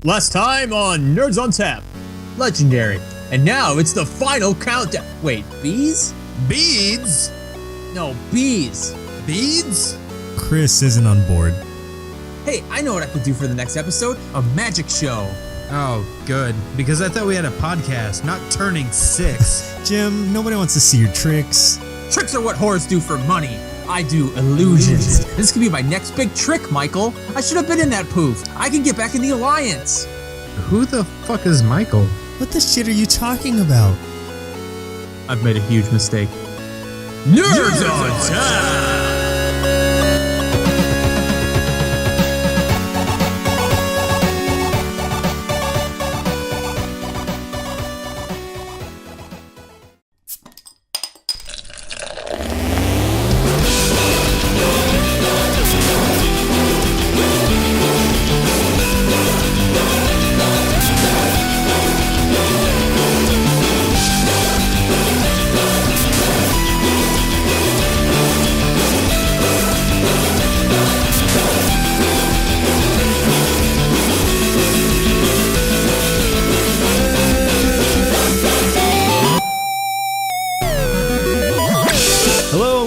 Last time on Nerds on Tap. Legendary. And now it's the final countdown. Wait, bees? Beads? No, bees. Beads? Chris isn't on board. Hey, I know what I could do for the next episode. A magic show. Oh, good. Because I thought we had a podcast, not turning 6. Jim, nobody wants to see your tricks. Tricks are what whores do for money. I do illusions. This could be my next big trick, Michael. I should have been in that poof. I can get back in the Alliance. Who the fuck is Michael? What the shit are you talking about? I've made a huge mistake. Nerds on Tap!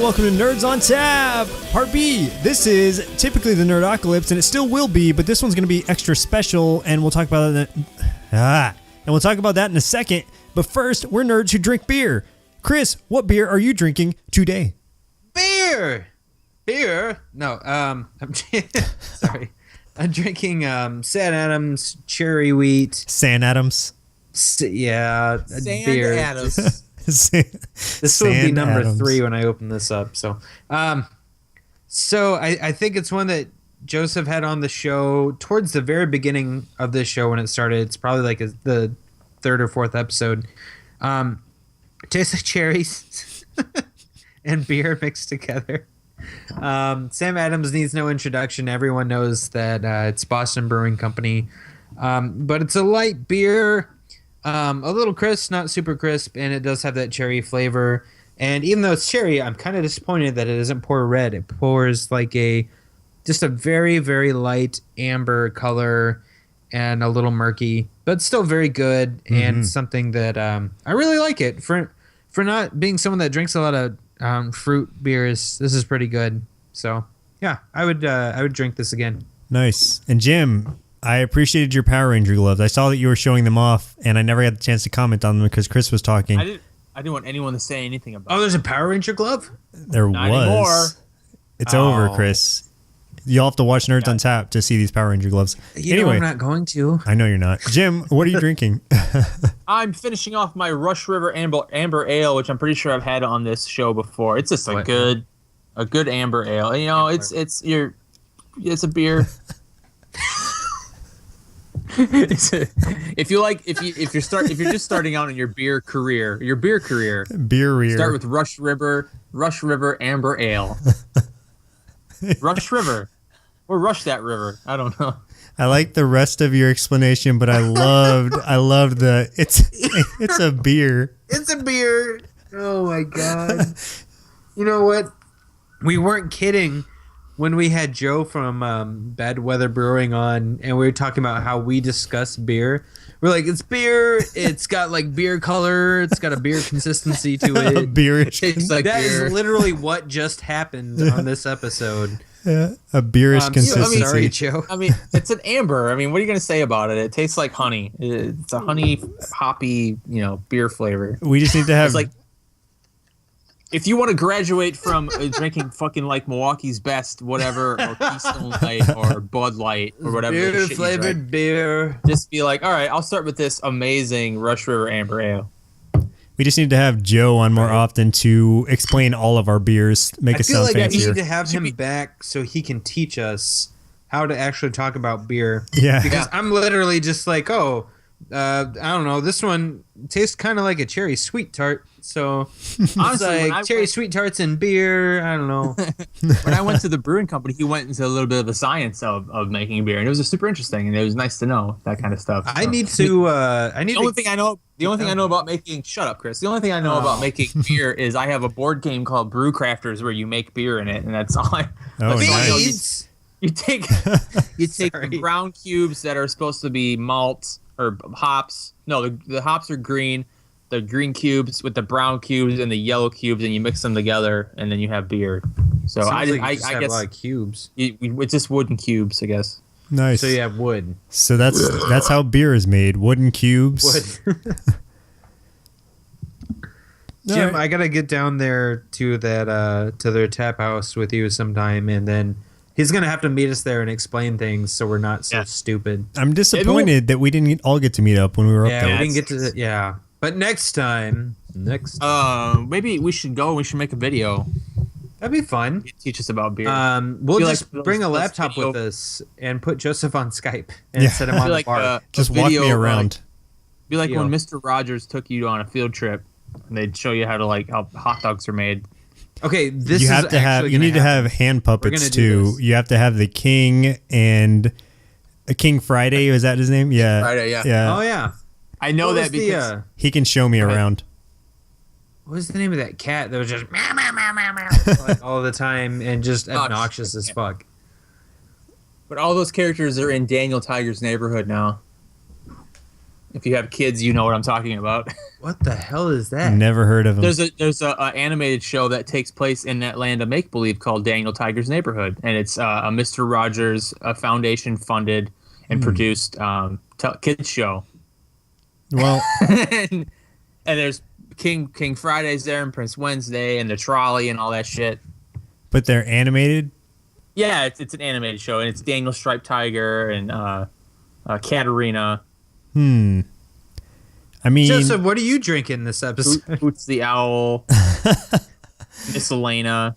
Welcome to Nerds on Tap, Part B. This is typically the Nerdocalypse, and it still will be, but this one's going to be extra special, and we'll talk about that. And we'll talk about that in a second. But first, we're nerds who drink beer. Chris, what beer are you drinking today? Beer. No, I'm sorry. I'm drinking San Adams cherry wheat. San Adams. Yeah, San beer. Adams. This will be number Adams. 3 when I open this up. So, I think it's one that Joseph had on the show towards the very beginning of this show when it started. It's probably like the 3rd or 4th episode. Tastes like cherries and beer mixed together. Sam Adams needs no introduction. Everyone knows that it's Boston Brewing Company, but it's a light beer. A little crisp, not super crisp, and it does have that cherry flavor. And even though it's cherry, I'm kind of disappointed that it doesn't pour red. It pours like just a very, very light amber color and a little murky, but still very good and something that I really like it. For not being someone that drinks a lot of fruit beers, this is pretty good. So yeah, I would drink this again. Nice. And Jim, I appreciated your Power Ranger gloves. I saw that you were showing them off, and I never had the chance to comment on them because Chris was talking. I didn't want anyone to say anything about it. Oh, there's a Power Ranger glove? There Not was. anymore. It's over, Chris. You'll have to watch Nerds on Tap to see these Power Ranger gloves. Anyway, I'm not going to. I know you're not. Jim, what are you drinking? I'm finishing off my Rush River Amber Ale, which I'm pretty sure I've had on this show before. It's just a good amber ale. You know, it's a beer. If you're just starting out in your beer career, start with Rush River Amber Ale. Rush River, or Rush that river. I don't know. I like the rest of your explanation, but I loved the it's a beer. It's a beer. Oh my god. You know what? We weren't kidding when we had Joe from Bad Weather Brewing on, and we were talking about how we discuss beer. We're like, it's beer. It's got like beer color. It's got a beer consistency to it. A beerish. It's like That beer. is literally what just happened on this episode. Yeah, a beerish consistency. Sorry, Joe. I mean, it's an amber. I mean, what are you gonna say about it? It tastes like honey. It's a honey hoppy, beer flavor. We just need to have It's like, if you want to graduate from drinking fucking like Milwaukee's Best, whatever, or Keystone Light, or Bud Light, or whatever, Beer flavored beer. just be like, all right, I'll start with this amazing Rush River Amber Ale. we just need to have Joe on more often to explain all of our beers, make us sound I fancier. need to have him back so he can teach us how to actually talk about beer. Yeah. Because I'm literally just like, I don't know, this one tastes kind of like a cherry sweet tart. So Honestly, it's like cherry sweet tarts and beer. I don't know. When I went to the brewing company, he went into a little bit of the science of making beer, and it was super interesting, and it was nice to know that kind of stuff. I need to. The only thing I know about making. Shut up, Chris. The only thing I know about making beer is I have a board game called Brew Crafters where you make beer in it, and that's all I. Oh, that's all I know. nice. You take the brown cubes that are supposed to be malt or hops. No, the hops are green. The green cubes with the brown cubes and the yellow cubes, and you mix them together, and then you have beer. So I guess a lot of cubes. It's just wooden cubes, I guess. Nice. So you have wood. So that's how beer is made. Wooden cubes. Wood. Jim, I gotta get down there to that to their tap house with you sometime, and then he's gonna have to meet us there and explain things so we're not so stupid. I'm disappointed that we didn't all get to meet up when we were up there. Yeah, we didn't get to. Yeah, but next time. Maybe we should go. We should make a video. That'd be fun. Teach us about beer. We'll just bring a laptop with us and put Joseph on Skype and set him on the bar. Just walk me around. Be like when Mr. Rogers took you on a field trip, and they'd show you how hot dogs are made. Okay, you need to have hand puppets too. You have to have the King and King Friday. Was that his name? Yeah. Friday. Yeah. Oh yeah. I know that because he can show me around. What was the name of that cat that was just meow, meow, meow, meow, meow, like all the time and just obnoxious as fuck? But all those characters are in Daniel Tiger's Neighborhood now. If you have kids, you know what I'm talking about. What the hell is that? Never heard of him. There's a animated show that takes place in that land of make believe called Daniel Tiger's Neighborhood, and it's a Mr. Rogers Foundation funded and produced kids show. Well, and there's King Friday's there and Prince Wednesday and the trolley and all that shit. But they're animated? Yeah, it's an animated show, and it's Daniel Striped Tiger and Katarina. I mean, Joseph, what are you drinking this episode? Boots the Owl, Miss Elena.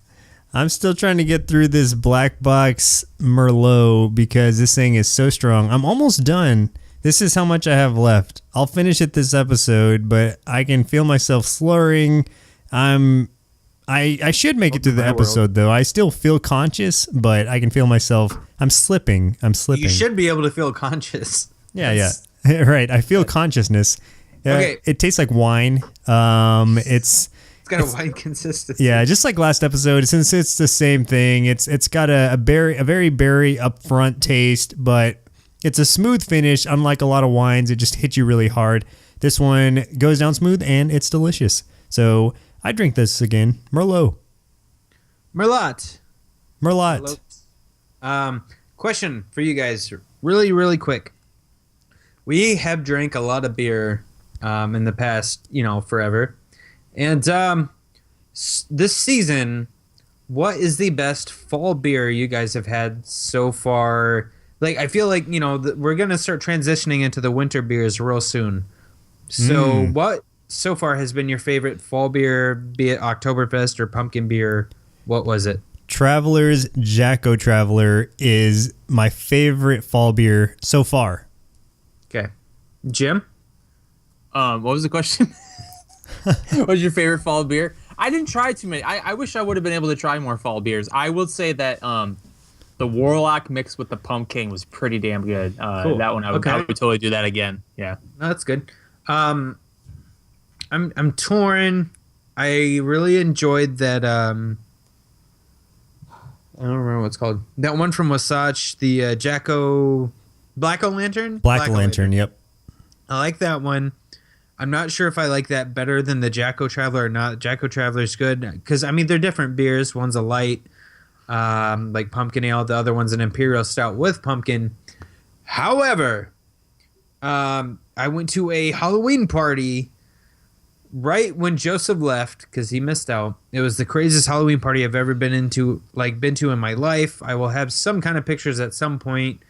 I'm still trying to get through this black box Merlot because this thing is so strong. I'm almost done. This is how much I have left. I'll finish it this episode, but I can feel myself slurring. I should make it through the episode, though. I still feel conscious, but I can feel myself. I'm slipping. You should be able to feel conscious. Yeah. Right. I feel consciousness. Okay. It tastes like wine. It's got a wine consistency. Yeah, just like last episode, since it's the same thing. It's got a very berry upfront taste, but it's a smooth finish. Unlike a lot of wines, it just hits you really hard. This one goes down smooth and it's delicious. So I drink this again. Merlot. Question for you guys, really, really quick. We have drank a lot of beer in the past, forever. And this season, what is the best fall beer you guys have had so far? Like, I feel like, we're going to start transitioning into the winter beers real soon. So what so far has been your favorite fall beer, be it Oktoberfest or pumpkin beer? What was it? Traveler's Jacko Traveler is my favorite fall beer so far. Okay. Jim? What was the question? What was your favorite fall beer? I didn't try too many. I wish I would have been able to try more fall beers. I will say that the Warlock mixed with the Pumpkin was pretty damn good. Cool. That one, I would totally do that again. Yeah. No, that's good. I'm torn. I really enjoyed that. I don't remember what it's called. That one from Wasatch, the Jacko Black O-Lantern. Black O-Lantern. Yep. I like that one. I'm not sure if I like that better than the Jacko Traveler or not. Jacko Traveler's good because they're different beers. One's a light, like pumpkin ale. The other one's an imperial stout with pumpkin. However, I went to a Halloween party right when Joseph left because he missed out. It was the craziest Halloween party I've ever been to in my life. I will have some kind of pictures at some point.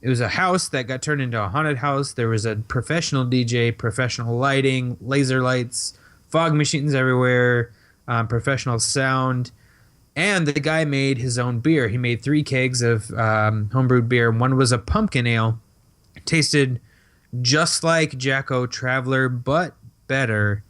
It was a house that got turned into a haunted house. There was a professional DJ, professional lighting, laser lights, fog machines everywhere, professional sound. And the guy made his own beer. He made 3 kegs of homebrewed beer. One was a pumpkin ale. It tasted just like Jacko Traveler, but better.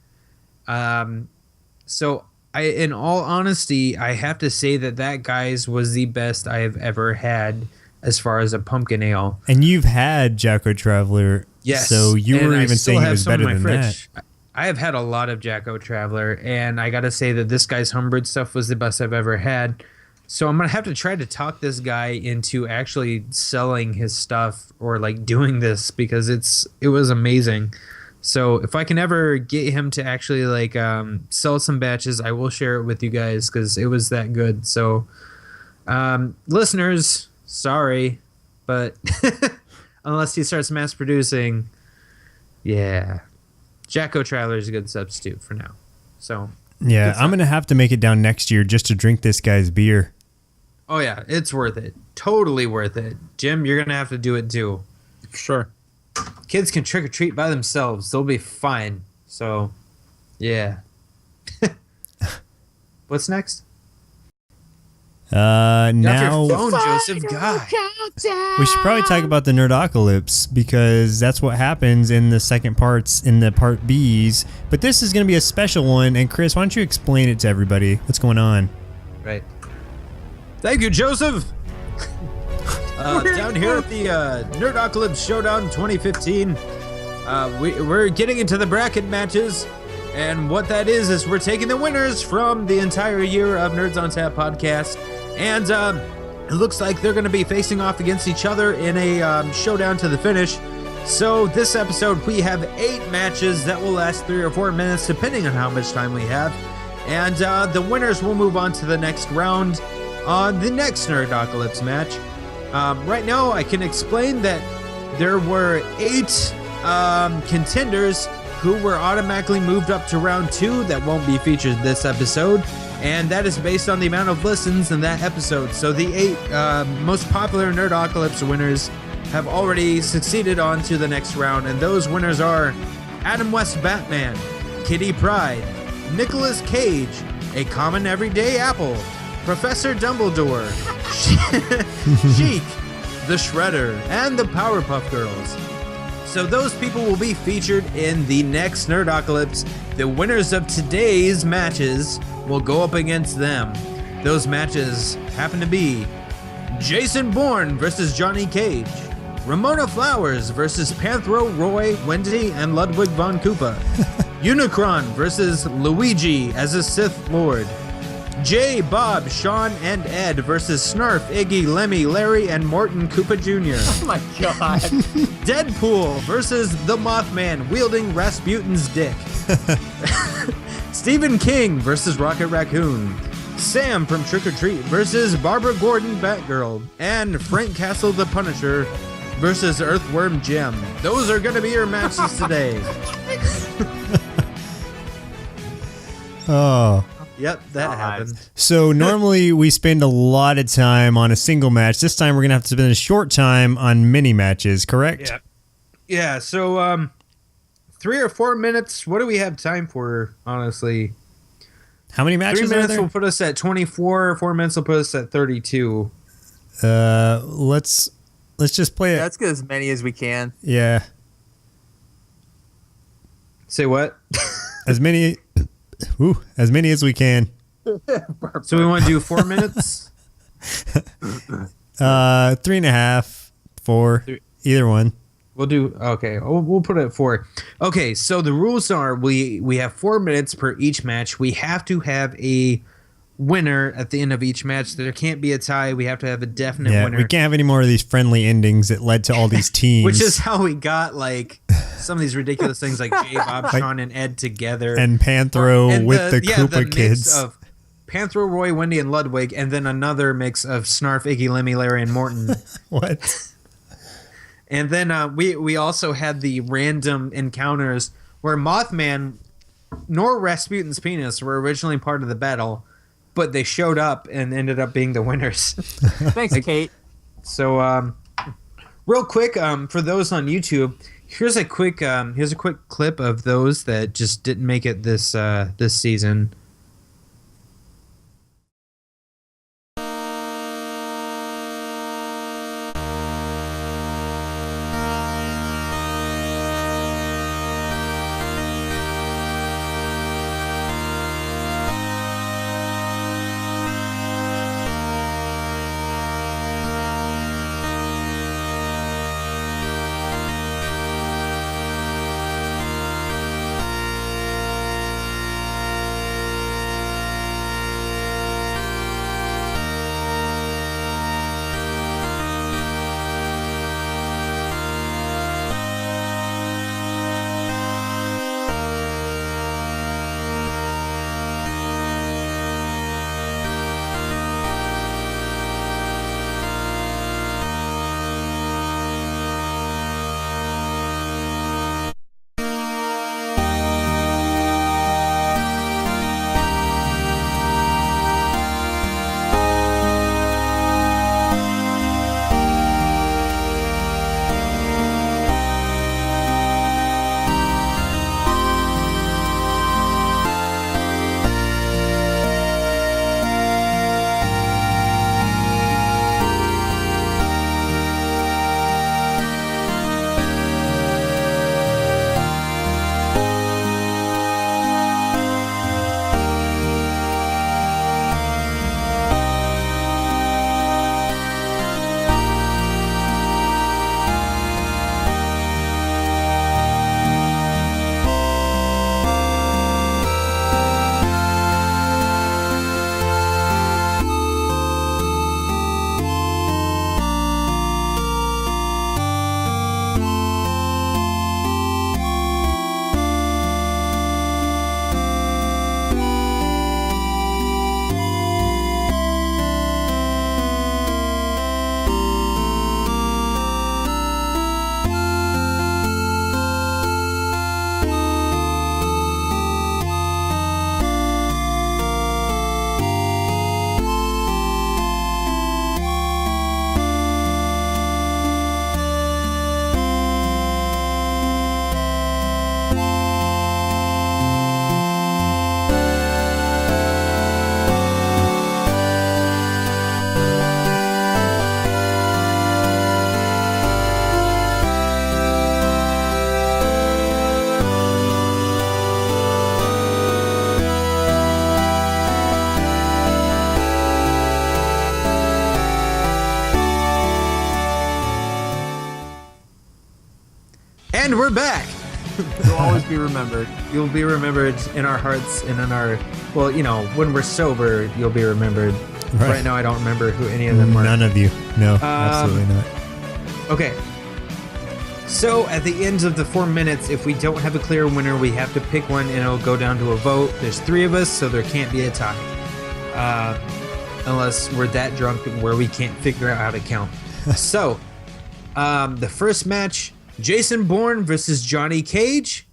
So in all honesty, I have to say that guy's was the best I have ever had as far as a pumpkin ale. And you've had Jacko Traveler. Yes. So you were even saying it was better than that. I have had a lot of Jacko Traveler, and I got to say that this guy's homebrewed stuff was the best I've ever had. So I'm gonna have to try to talk this guy into actually selling his stuff or like doing this because it was amazing. So if I can ever get him to actually like sell some batches, I will share it with you guys because it was that good. So listeners, sorry, but unless he starts mass producing, yeah, Jacko Traveler is a good substitute for now. So yeah, I'm gonna have to make it down next year just to drink this guy's beer. Oh yeah, it's worth it. Totally worth it. Jim, you're gonna have to do it too. Sure. Kids can trick or treat by themselves. They'll be fine. So, yeah. What's next? Now your phone, Joseph. God. We should probably talk about the Nerdocalypse because that's what happens in the second parts in the part B's. But this is going to be a special one. And Chris, why don't you explain it to everybody? What's going on? Right. Thank you, Joseph. Down here at the Nerdocalypse Showdown 2015, we're getting into the bracket matches. And what that is we're taking the winners from the entire year of Nerds on Tap podcast. And it looks like they're going to be facing off against each other in a showdown to the finish. So this episode, we have 8 matches that will last 3 or 4 minutes, depending on how much time we have. And the winners will move on to the next round on the next Nerdocalypse match. Right now, I can explain that there were 8 contenders who were automatically moved up to round 2 that won't be featured this episode, and that is based on the amount of listens in that episode. So the 8 most popular Nerdocalypse winners have already succeeded on to the next round, and those winners are Adam West Batman, Kitty Pryde, Nicolas Cage, A Common Everyday Apple, Professor Dumbledore, Sheik, The Shredder, and the Powerpuff Girls. So those people will be featured in the next Nerdocalypse. The winners of today's matches will go up against them. Those matches happen to be Jason Bourne versus Johnny Cage, Ramona Flowers versus Panthro, Roy, Wendy, and Ludwig von Koopa, Unicron versus Luigi as a Sith Lord, Jay, Bob, Sean, and Ed versus Snarf, Iggy, Lemmy, Larry, and Morton Koopa Jr. Oh my god. Deadpool versus the Mothman wielding Rasputin's dick. Stephen King versus Rocket Raccoon. Sam from Trick or Treat versus Barbara Gordon Batgirl. And Frank Castle the Punisher versus Earthworm Jim. Those are going to be your matches today. Oh. Yep, that happened. So normally we spend a lot of time on a single match. This time we're going to have to spend a short time on mini matches, correct? Yeah. Yeah, so 3 or 4 minutes. What do we have time for, honestly? How many matches 3 minutes are there? will put us at 24. 4 minutes will put us at 32. Let's just play it. Let's get as many as we can. Yeah. Say what? As many as we can. So we want to do 4 minutes? 3.5, 4, either one. We'll do, okay, we'll put it at 4. Okay, so the rules are we have 4 minutes per each match. We have to have a winner at the end of each match. There can't be a tie. We have to have a definite winner. We can't have any more of these friendly endings that led to all these teams. Which is how we got, like, some of these ridiculous things like Jay, Bob, Sean, and Ed together. And Panthro with the Koopa kids. Mix of Panthro, Roy, Wendy, and Ludwig, and then another mix of Snarf, Iggy, Lemmy, Larry, and Morton. What? And then we also had the random encounters where Mothman nor Rasputin's penis were originally part of the battle, but they showed up and ended up being the winners. Thanks, Kate. So, real quick, for those on YouTube, here's a quick clip of those that just didn't make it this season. And we're back. You'll always be remembered. You'll be remembered in our hearts and in our, well, you know, when we're sober, you'll be remembered. Right now, I don't remember who any of them were. None of you. No, absolutely not. Okay. So at the end of the 4 minutes, if we don't have a clear winner, we have to pick one and it'll go down to a vote. There's 3 of us, so there can't be a tie. Unless we're that drunk where we can't figure out how to count. So, the first match, Jason Bourne versus Johnny Cage.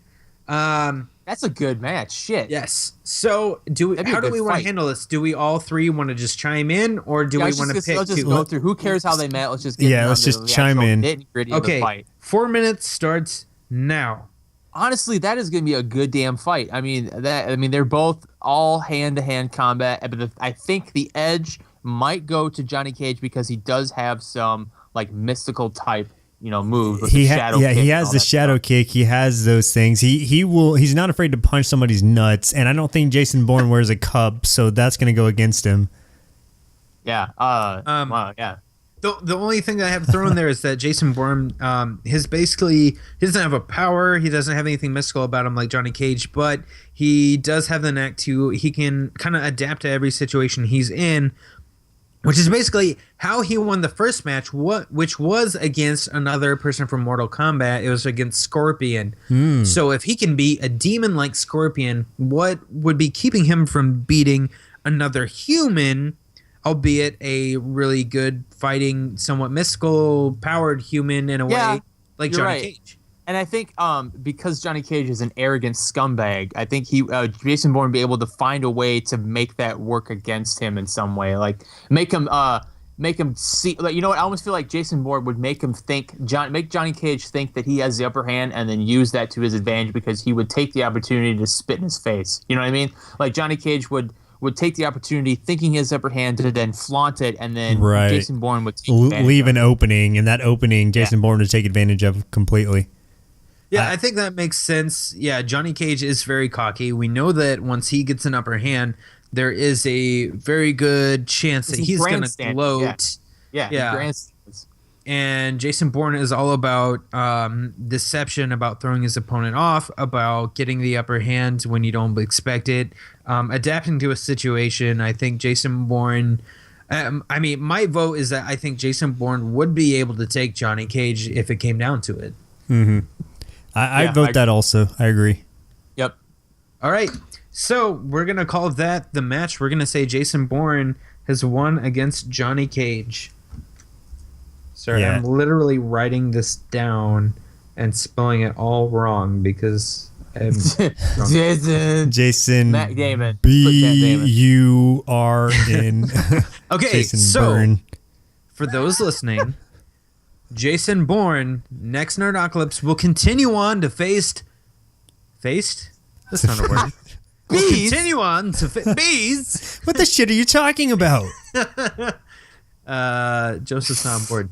That's a good match. Shit. Yes. So, how do we want to handle this? Do we all 3 want to just chime in, or do we want to pick? Let's just go through. Who cares how they met? Let's just get let's just chime in. Okay. 4 minutes starts now. Honestly, that is going to be a good damn fight. I mean, they're both all hand-to-hand combat, but I think the edge might go to Johnny Cage because he does have some like mystical type, moves. With shadow kick he has the shadow kick. He has those things. He's not afraid to punch somebody's nuts, and I don't think Jason Bourne wears a cup, so that's going to go against him. Yeah. Wow. Yeah. The only thing that I have thrown there is that Jason Bourne, he doesn't have a power. He doesn't have anything mystical about him like Johnny Cage, but he does have the knack he can kind of adapt to every situation he's in, which is basically how he won the first match, which was against another person from Mortal Kombat. It was against Scorpion. So if he can beat a demon like Scorpion, what would be keeping him from beating another human, albeit a really good fighting, somewhat mystical, powered human in a way, like Johnny Cage. And I think because Johnny Cage is an arrogant scumbag, I think Jason Bourne would be able to find a way to make that work against him in some way, like make him see. Like, you know what? I almost feel like Jason Bourne would make Johnny Cage think that he has the upper hand, and then use that to his advantage because he would take the opportunity to spit in his face. You know what I mean? Like Johnny Cage would take the opportunity, thinking his upper hand, to then flaunt it, and then Jason Bourne would leave an opening, and that opening Jason Bourne would take advantage of completely. Yeah, I think that makes sense. Yeah, Johnny Cage is very cocky. We know that once he gets an upper hand, there is a very good chance that he's going to gloat. Yeah. And Jason Bourne is all about deception, about throwing his opponent off, about getting the upper hand when you don't expect it, adapting to a situation. I think Jason Bourne... my vote is that I think Jason Bourne would be able to take Johnny Cage if it came down to it. Mm-hmm. I vote that also. I agree. Yep. All right. So we're going to call that the match. We're going to say Jason Bourne has won against Johnny Cage. Sorry, I'm literally writing this down and spelling it all wrong because I'm Jason Matt Damon. B-U-R-N. Okay, Jason Bourne. For those listening, Jason Bourne, next Nerdocalypse, will continue on to faced? That's not a word. Bees? Continue on to bees. What the shit are you talking about? Joseph's not on board.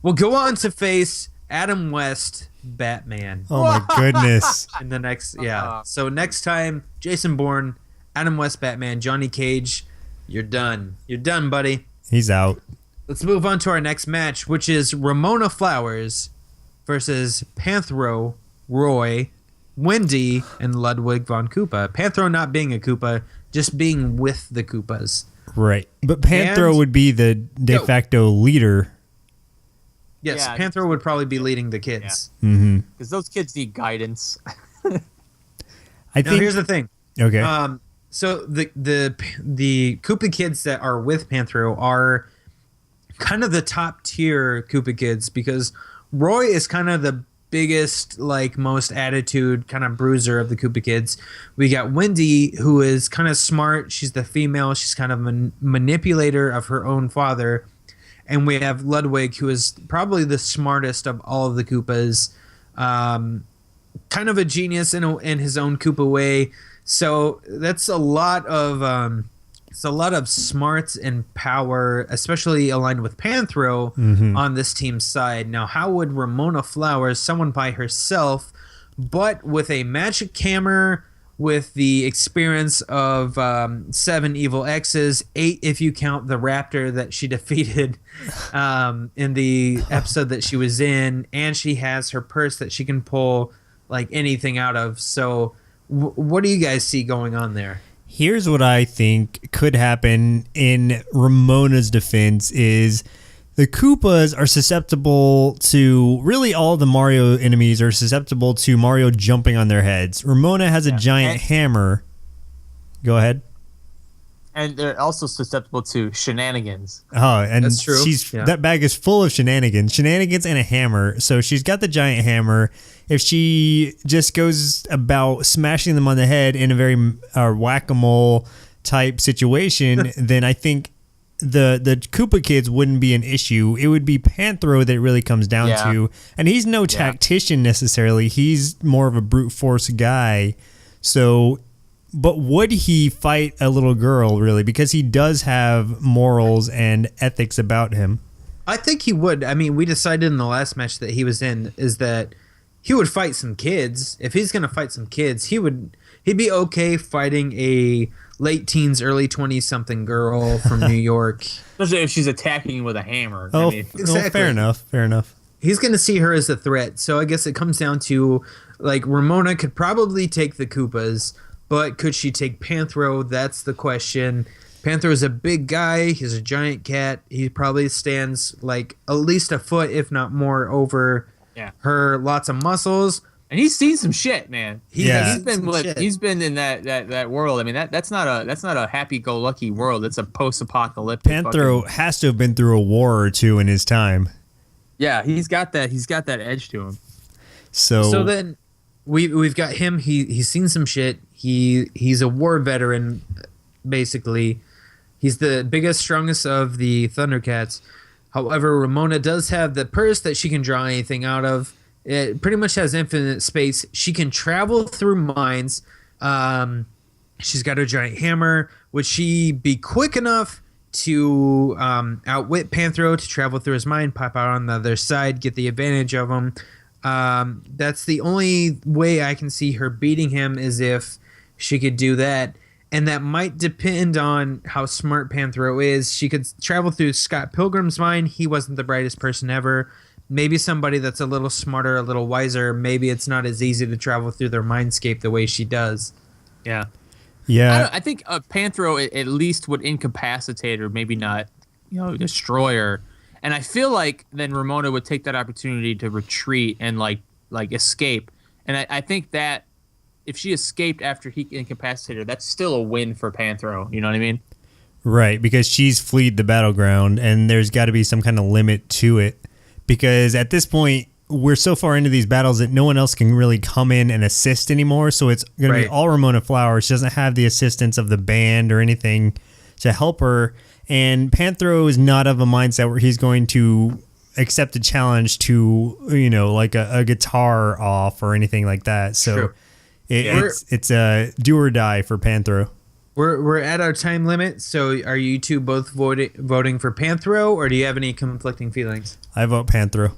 We'll go on to face Adam West, Batman. Oh my goodness. In the next, So next time, Jason Bourne, Adam West, Batman, Johnny Cage, you're done. You're done, buddy. He's out. Let's move on to our next match, which is Ramona Flowers versus Panthro, Roy, Wendy, and Ludwig von Koopa. Panthro not being a Koopa, just being with the Koopas. Right. But Panthro would be the de facto leader. Yes, Panthro would probably be leading the kids. Yeah. Mm-hmm. Because those kids need guidance. Now, here's the thing. Okay. So the Koopa kids that are with Panthro are kind of the top tier Koopa kids because Roy is kind of the biggest, like, most attitude kind of bruiser of the Koopa kids. We got Wendy, who is kind of smart. She's the female. She's kind of a manipulator of her own father. And we have Ludwig, who is probably the smartest of all of the Koopas. Kind of a genius in his own Koopa way. So that's a lot of smarts and power, especially aligned with Panthro on this team's side. Now, how would Ramona Flowers, someone by herself, but with a magic hammer, with the experience of 7 evil exes, 8 if you count the raptor that she defeated in the episode that she was in, and she has her purse that she can pull like anything out of. So what do you guys see going on there? Here's what I think could happen in Ramona's defense is the Koopas are susceptible to, really all the Mario enemies are susceptible to Mario jumping on their heads. Ramona has a giant hammer. Go ahead. And they're also susceptible to shenanigans. Oh, and that's true. That bag is full of shenanigans and a hammer. So she's got the giant hammer. If she just goes about smashing them on the head in a very whack-a-mole type situation, then I think the Koopa kids wouldn't be an issue. It would be Panthro that it really comes down to. And he's no tactician necessarily. He's more of a brute force guy. So, but would he fight a little girl really? Because he does have morals and ethics about him. I think he would. I mean, we decided in the last match that he was in is that he would fight some kids. If he's going to fight some kids, he'd be okay fighting a late teens, early 20s something girl from New York. Especially if she's attacking with a hammer. Oh, I mean, exactly. Fair enough. He's going to see her as a threat. So I guess it comes down to, like, Ramona could probably take the Koopas, but could she take Panthro? That's the question. Panthro is a big guy. He's a giant cat. He probably stands, like, at least a foot, if not more, over her, lots of muscles. And he's seen some shit, man. He's been in that world. I mean, that's not a happy-go-lucky world. It's a post-apocalyptic. Panthro has to have been through a war or two in his time. Yeah, he's got that edge to him. So then we've got him. He's seen some shit. He's a war veteran, basically. He's the biggest, strongest of the Thundercats. However, Ramona does have the purse that she can draw anything out of. It pretty much has infinite space. She can travel through mines. She's got a giant hammer. Would she be quick enough to outwit Panthro to travel through his mine, pop out on the other side, get the advantage of him? That's the only way I can see her beating him, is if she could do that. And that might depend on how smart Panthro is. She could travel through Scott Pilgrim's mine. He wasn't the brightest person ever. Maybe somebody that's a little smarter, a little wiser, maybe it's not as easy to travel through their mindscape the way she does. Yeah. Yeah. I think Panthro at least would incapacitate her, maybe not, destroy her. And I feel like then Ramona would take that opportunity to retreat and like escape. And I think that if she escaped after he incapacitated her, that's still a win for Panthro. You know what I mean? Right, because she's fled the battleground, and there's got to be some kind of limit to it. Because at this point, we're so far into these battles that no one else can really come in and assist anymore. So it's going to be all Ramona Flowers. She doesn't have the assistance of the band or anything to help her. And Panthro is not of a mindset where he's going to accept a challenge to, like a guitar off or anything like that. So it's a do or die for Panthro. We're at our time limit, so are you two both voting for Panthro, or do you have any conflicting feelings? I vote Panthro.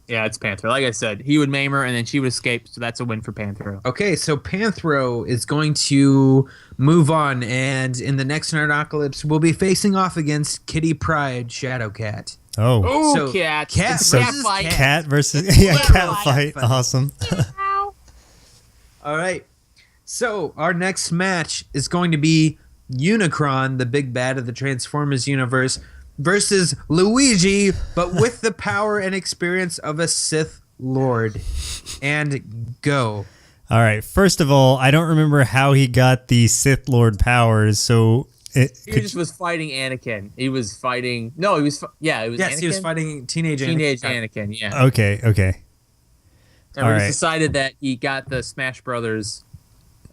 Yeah, it's Panthro. Like I said, he would maim her, and then she would escape, so that's a win for Panthro. Okay, so Panthro is going to move on, and in the next Nerdocalypse, we'll be facing off against Kitty Pryde Shadowcat. Oh, so cat versus fight. Cat versus cat fight. Awesome. All right. So, our next match is going to be Unicron, the big bad of the Transformers universe, versus Luigi, but with the power and experience of a Sith Lord. And go. All right. First of all, I don't remember how he got the Sith Lord powers, so... He just was fighting Anakin. He was fighting... No, he was... it was Anakin? He was fighting Teenage Anakin, yeah. Okay. And we just decided that he got the Smash Brothers...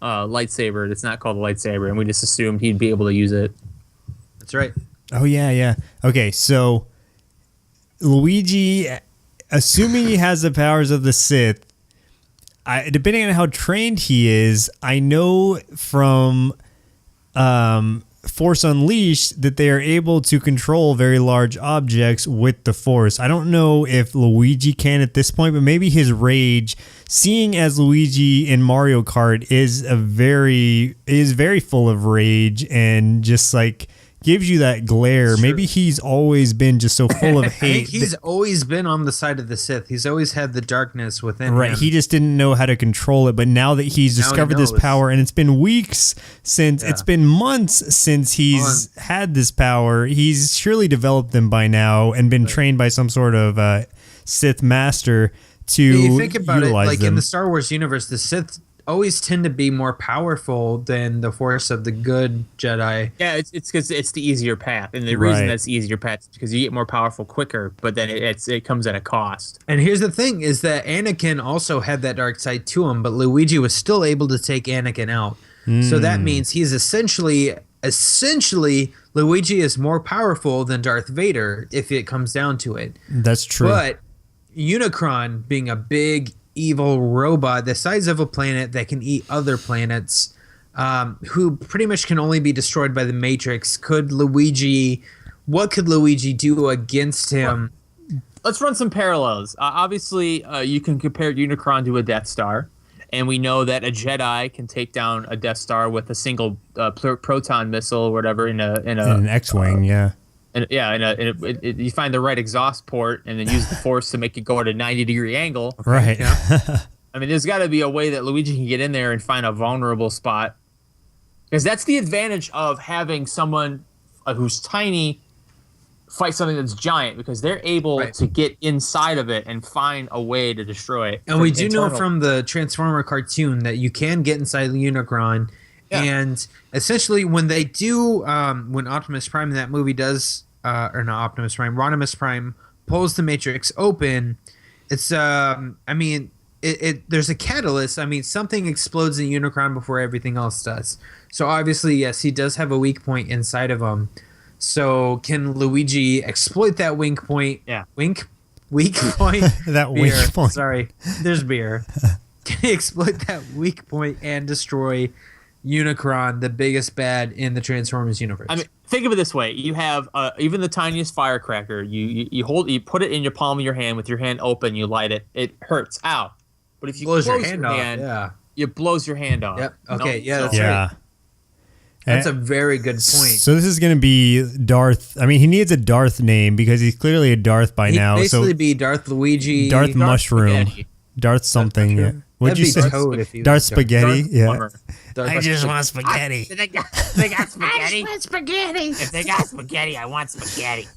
lightsaber. It's not called a lightsaber, and we just assumed he'd be able to use it. That's right. Oh yeah. Okay, so Luigi, assuming he has the powers of the Sith, depending on how trained he is, I know from Force Unleashed that they are able to control very large objects with the Force. I don't know if Luigi can at this point, but maybe his rage, seeing as Luigi in Mario Kart is very full of rage and just like gives you that glare. Maybe he's always been just so full of hate. I think he's always been on the side of the Sith. He's always had the darkness within him. Right. He just didn't know how to control it. But now that he's discovered this power, and it's been weeks since, it's been months since he's had this power, he's surely developed them by now and been trained by some sort of Sith master to you think about it, like them. in the Star Wars universe, the Sith always tend to be more powerful than the Force of the good Jedi. Yeah, it's because it's the easier path, and the reason that's the easier path is because you get more powerful quicker, but then it comes at a cost. And here's the thing: is that Anakin also had that dark side to him, but Luigi was still able to take Anakin out. So that means he's essentially Luigi is more powerful than Darth Vader if it comes down to it. That's true. But Unicron, being a big evil robot the size of a planet that can eat other planets, who pretty much can only be destroyed by the Matrix, what could Luigi do against him? Let's run some parallels. Obviously, you can compare Unicron to a Death Star, and we know that a Jedi can take down a Death Star with a single proton missile or whatever in an X-wing, And you find the right exhaust port and then use the Force to make it go at a 90-degree angle. Right. I mean, there's got to be a way that Luigi can get in there and find a vulnerable spot. Because that's the advantage of having someone who's tiny fight something that's giant, because they're able to get inside of it and find a way to destroy it. And we do know from the Transformer cartoon that you can get inside the Unicron. Yeah. And essentially, when they do, when Optimus Prime in that movie does, or not Optimus Prime, Rodimus Prime pulls the Matrix open, it's, there's a catalyst. I mean, something explodes in Unicron before everything else does. So obviously, yes, he does have a weak point inside of him. So can Luigi exploit that weak point? Yeah. Weak point? That beer. weak point. Sorry, there's beer. Can he exploit that weak point and destroy Unicron, the biggest bad in the Transformers universe? I mean, think of it this way: you have even the tiniest firecracker. You put it in your palm of your hand with your hand open. You light it. It hurts. Ow! But if you close your hand off, it blows your hand off. Yep. Okay. No? Yeah. That's right. That's a very good point. So this is going to be Darth. I mean, he needs a Darth name because he's clearly a Darth by now. He'd basically be Darth Luigi. Darth Mushroom. Spaghetti. Darth something. Yeah. What'd you say? Darth Spaghetti. I just want spaghetti. They got spaghetti. I want spaghetti. If they got spaghetti, I want spaghetti.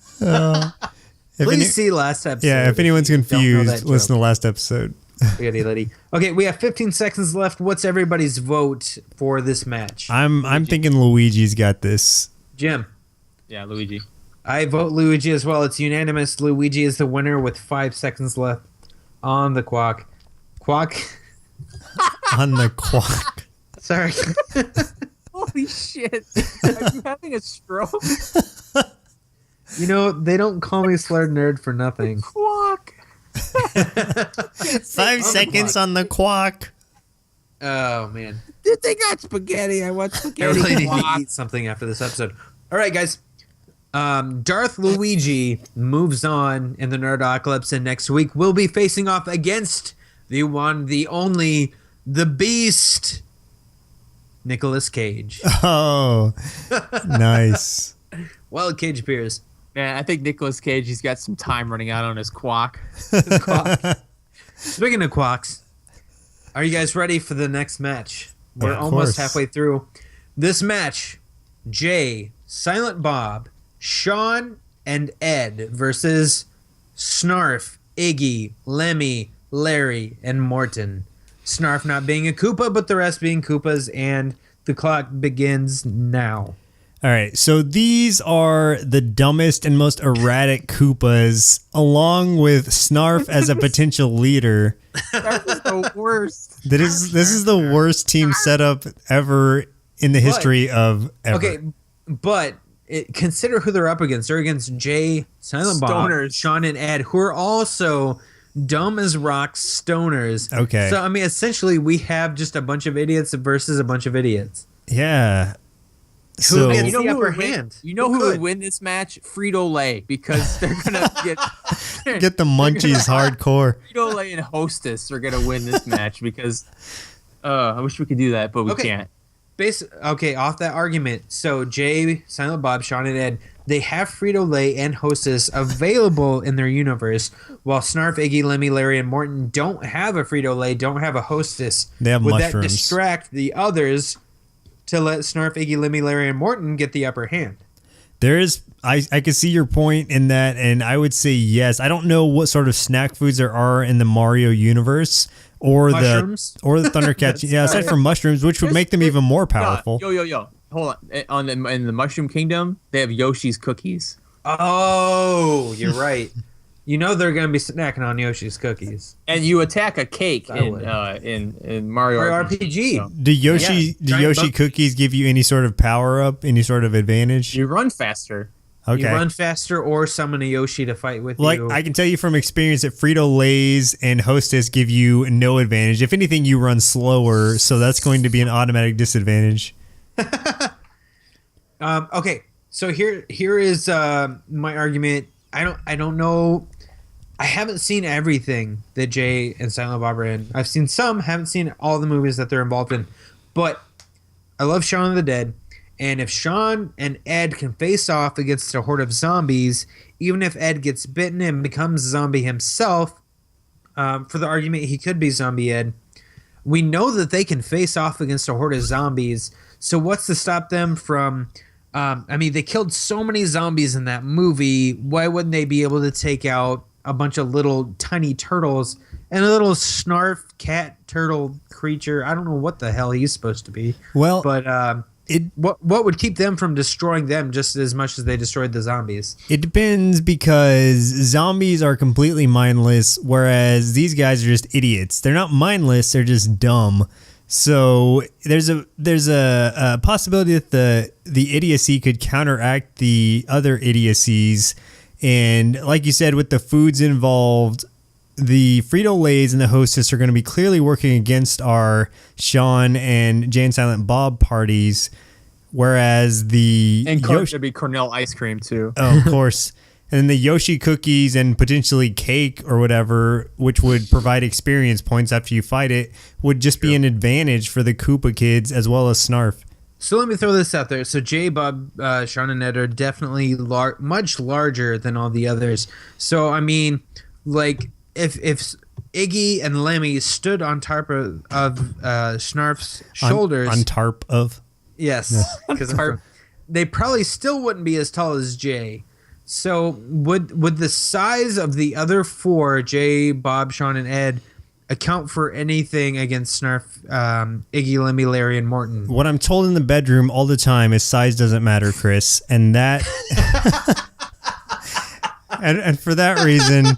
Please see last episode. Yeah, if anyone's confused, listen to the last episode. Spaghetti lady. Okay, we have 15 seconds left. What's everybody's vote for this match? I'm thinking Luigi's got this. Jim. Yeah, Luigi. I vote Luigi as well. It's unanimous. Luigi is the winner with 5 seconds left on the clock. On the clock. Sorry. Holy shit! Are you having a stroke? You know, they don't call me Slurred Nerd for nothing. Quack. 5 seconds on the clock. Oh, man. If they got spaghetti, I want I spaghetti. really need to eat something after this episode. All right, guys. Darth Luigi moves on in the Nerdocalypse, and next week we'll be facing off against the one, the only, the Beast, Nicolas Cage. Oh, nice. Wild Cage appears. Man, I think Nicolas Cage, he's got some time running out on his quack. Speaking of quacks, are you guys ready for the next match? We're Of almost course. halfway through. This match, Jay, Silent Bob, Sean, and Ed versus Snarf, Iggy, Lemmy, Larry, and Morton. Snarf not being a Koopa, but the rest being Koopas, and the clock begins now. All right, so these are the dumbest and most erratic Koopas, along with Snarf as a potential leader. That was the worst. This is the worst team setup ever in the history of ever. Okay, but consider who they're up against. They're against Jay, Silent Bob, Stoners. Sean, and Ed, who are also dumb as rocks stoners. Okay. So, I mean, essentially, we have just a bunch of idiots versus a bunch of idiots. Yeah. So gets You know the who upper would win? hand? You know who would win this match? Frito-Lay, because they're gonna get the munchies hardcore. Frito-Lay and Hostess are gonna win this match because I wish we could do that, but we can't. Off that argument. So Jay, Silent Bob, Sean, and Ed, they have Frito-Lay and Hostess available in their universe, while Snarf, Iggy, Lemmy, Larry, and Morton don't have a Frito-Lay, don't have a Hostess. They have Would mushrooms. that distract the others to let Snarf, Iggy, Lemmy, Larry, and Morton get the upper hand? There is, I can see your point in that, and I would say yes. I don't know what sort of snack foods there are in the Mario universe or Mushrooms? the Thundercats. Yeah, aside from mushrooms, which would make them even more powerful. Yo. Hold on. In the Mushroom Kingdom, they have Yoshi's cookies. Oh, you're right. You know they're going to be snacking on Yoshi's cookies. And you attack a cake in Mario RPG. So. Do Yoshi cookies give you any sort of power up, any sort of advantage? You run faster. Okay. You run faster or summon a Yoshi to fight with like, you. I can tell you from experience that Frito-Lays and Hostess give you no advantage. If anything, you run slower, so that's going to be an automatic disadvantage. Okay, so here is my argument. I don't know. I haven't seen everything that Jay and Silent Bob are in. I've seen some, haven't seen all the movies that they're involved in. But I love Shaun of the Dead. And if Sean and Ed can face off against a horde of zombies, even if Ed gets bitten and becomes a zombie himself, for the argument he could be Zombie Ed, we know that they can face off against a horde of zombies. So what's to stop them from... they killed so many zombies in that movie. Why wouldn't they be able to take out a bunch of little tiny turtles and a little snarf cat turtle creature? I don't know what the hell he's supposed to be. Well, but what would keep them from destroying them just as much as they destroyed the zombies? It depends, because zombies are completely mindless, whereas these guys are just idiots. They're not mindless; they're just dumb. So there's a possibility that the idiocy could counteract the other idiocies, and like you said, with the foods involved, the Frito-Lays and the Hostess are going to be clearly working against our Sean and Jay and Silent Bob parties, whereas there'd be Cornell ice cream too. Oh, of course. And then the Yoshi cookies and potentially cake or whatever, which would provide experience points after you fight it, would just be an advantage for the Koopa kids as well as Snarf. So let me throw this out there. So Jay, Bob, Sean, and Ed are definitely much larger than all the others. So, I mean, like, if Iggy and Lemmy stood on top of Snarf's shoulders... On tarp of? Yes. Because they probably still wouldn't be as tall as Jay. So would the size of the other four, Jay, Bob, Sean, and Ed, account for anything against Snarf, Iggy, Lemmy, Larry, and Morton? What I'm told in the bedroom all the time is size doesn't matter, Chris. And that... and for that reason,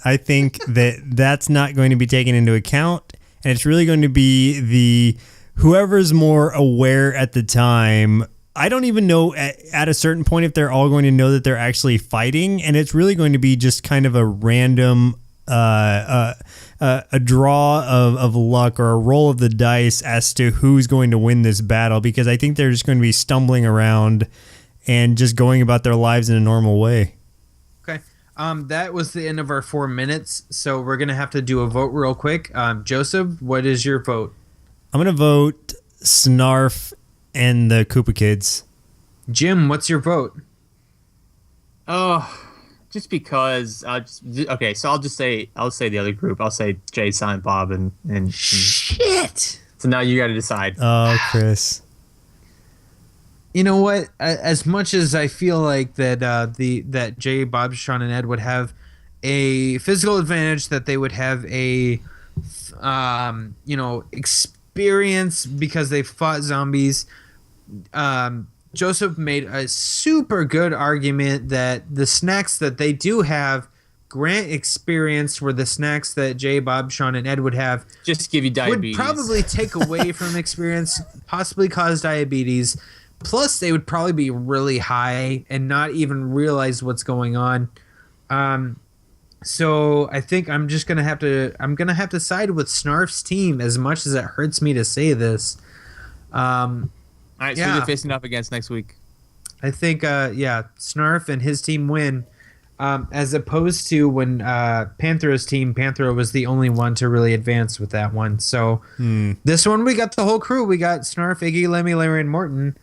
I think that's not going to be taken into account. And it's really going to be whoever's more aware at the time. I don't even know at a certain point if they're all going to know that they're actually fighting, and it's really going to be just kind of a random a draw of luck or a roll of the dice as to who's going to win this battle, because I think they're just going to be stumbling around and just going about their lives in a normal way. Okay. That was the end of our 4 minutes, so we're going to have to do a vote real quick. Joseph, what is your vote? I'm going to vote Snarf and the Koopa kids. Jim, what's your vote? Oh, just because. So I'll say the other group. I'll say Jay, Silent Bob, and shit. So now you got to decide. Oh, Chris. You know what? As much as I feel like that Jay, Bob, Sean, and Ed would have a physical advantage, that they would have a experience because they fought zombies. Joseph made a super good argument that the snacks that they do have grant experience, where the snacks that Jay, Bob, Sean, and Ed would have just give you diabetes. Would probably take away from experience, possibly cause diabetes. Plus, they would probably be really high and not even realize what's going on. So I think I'm gonna have to side with Snarf's team, as much as it hurts me to say this. I All right, so who are they facing up against next week? I think, Snarf and his team win. As opposed to when Panthera's team, Panthera was the only one to really advance with that one. So this one, we got the whole crew. We got Snarf, Iggy, Lemmy, Larry, and Morton.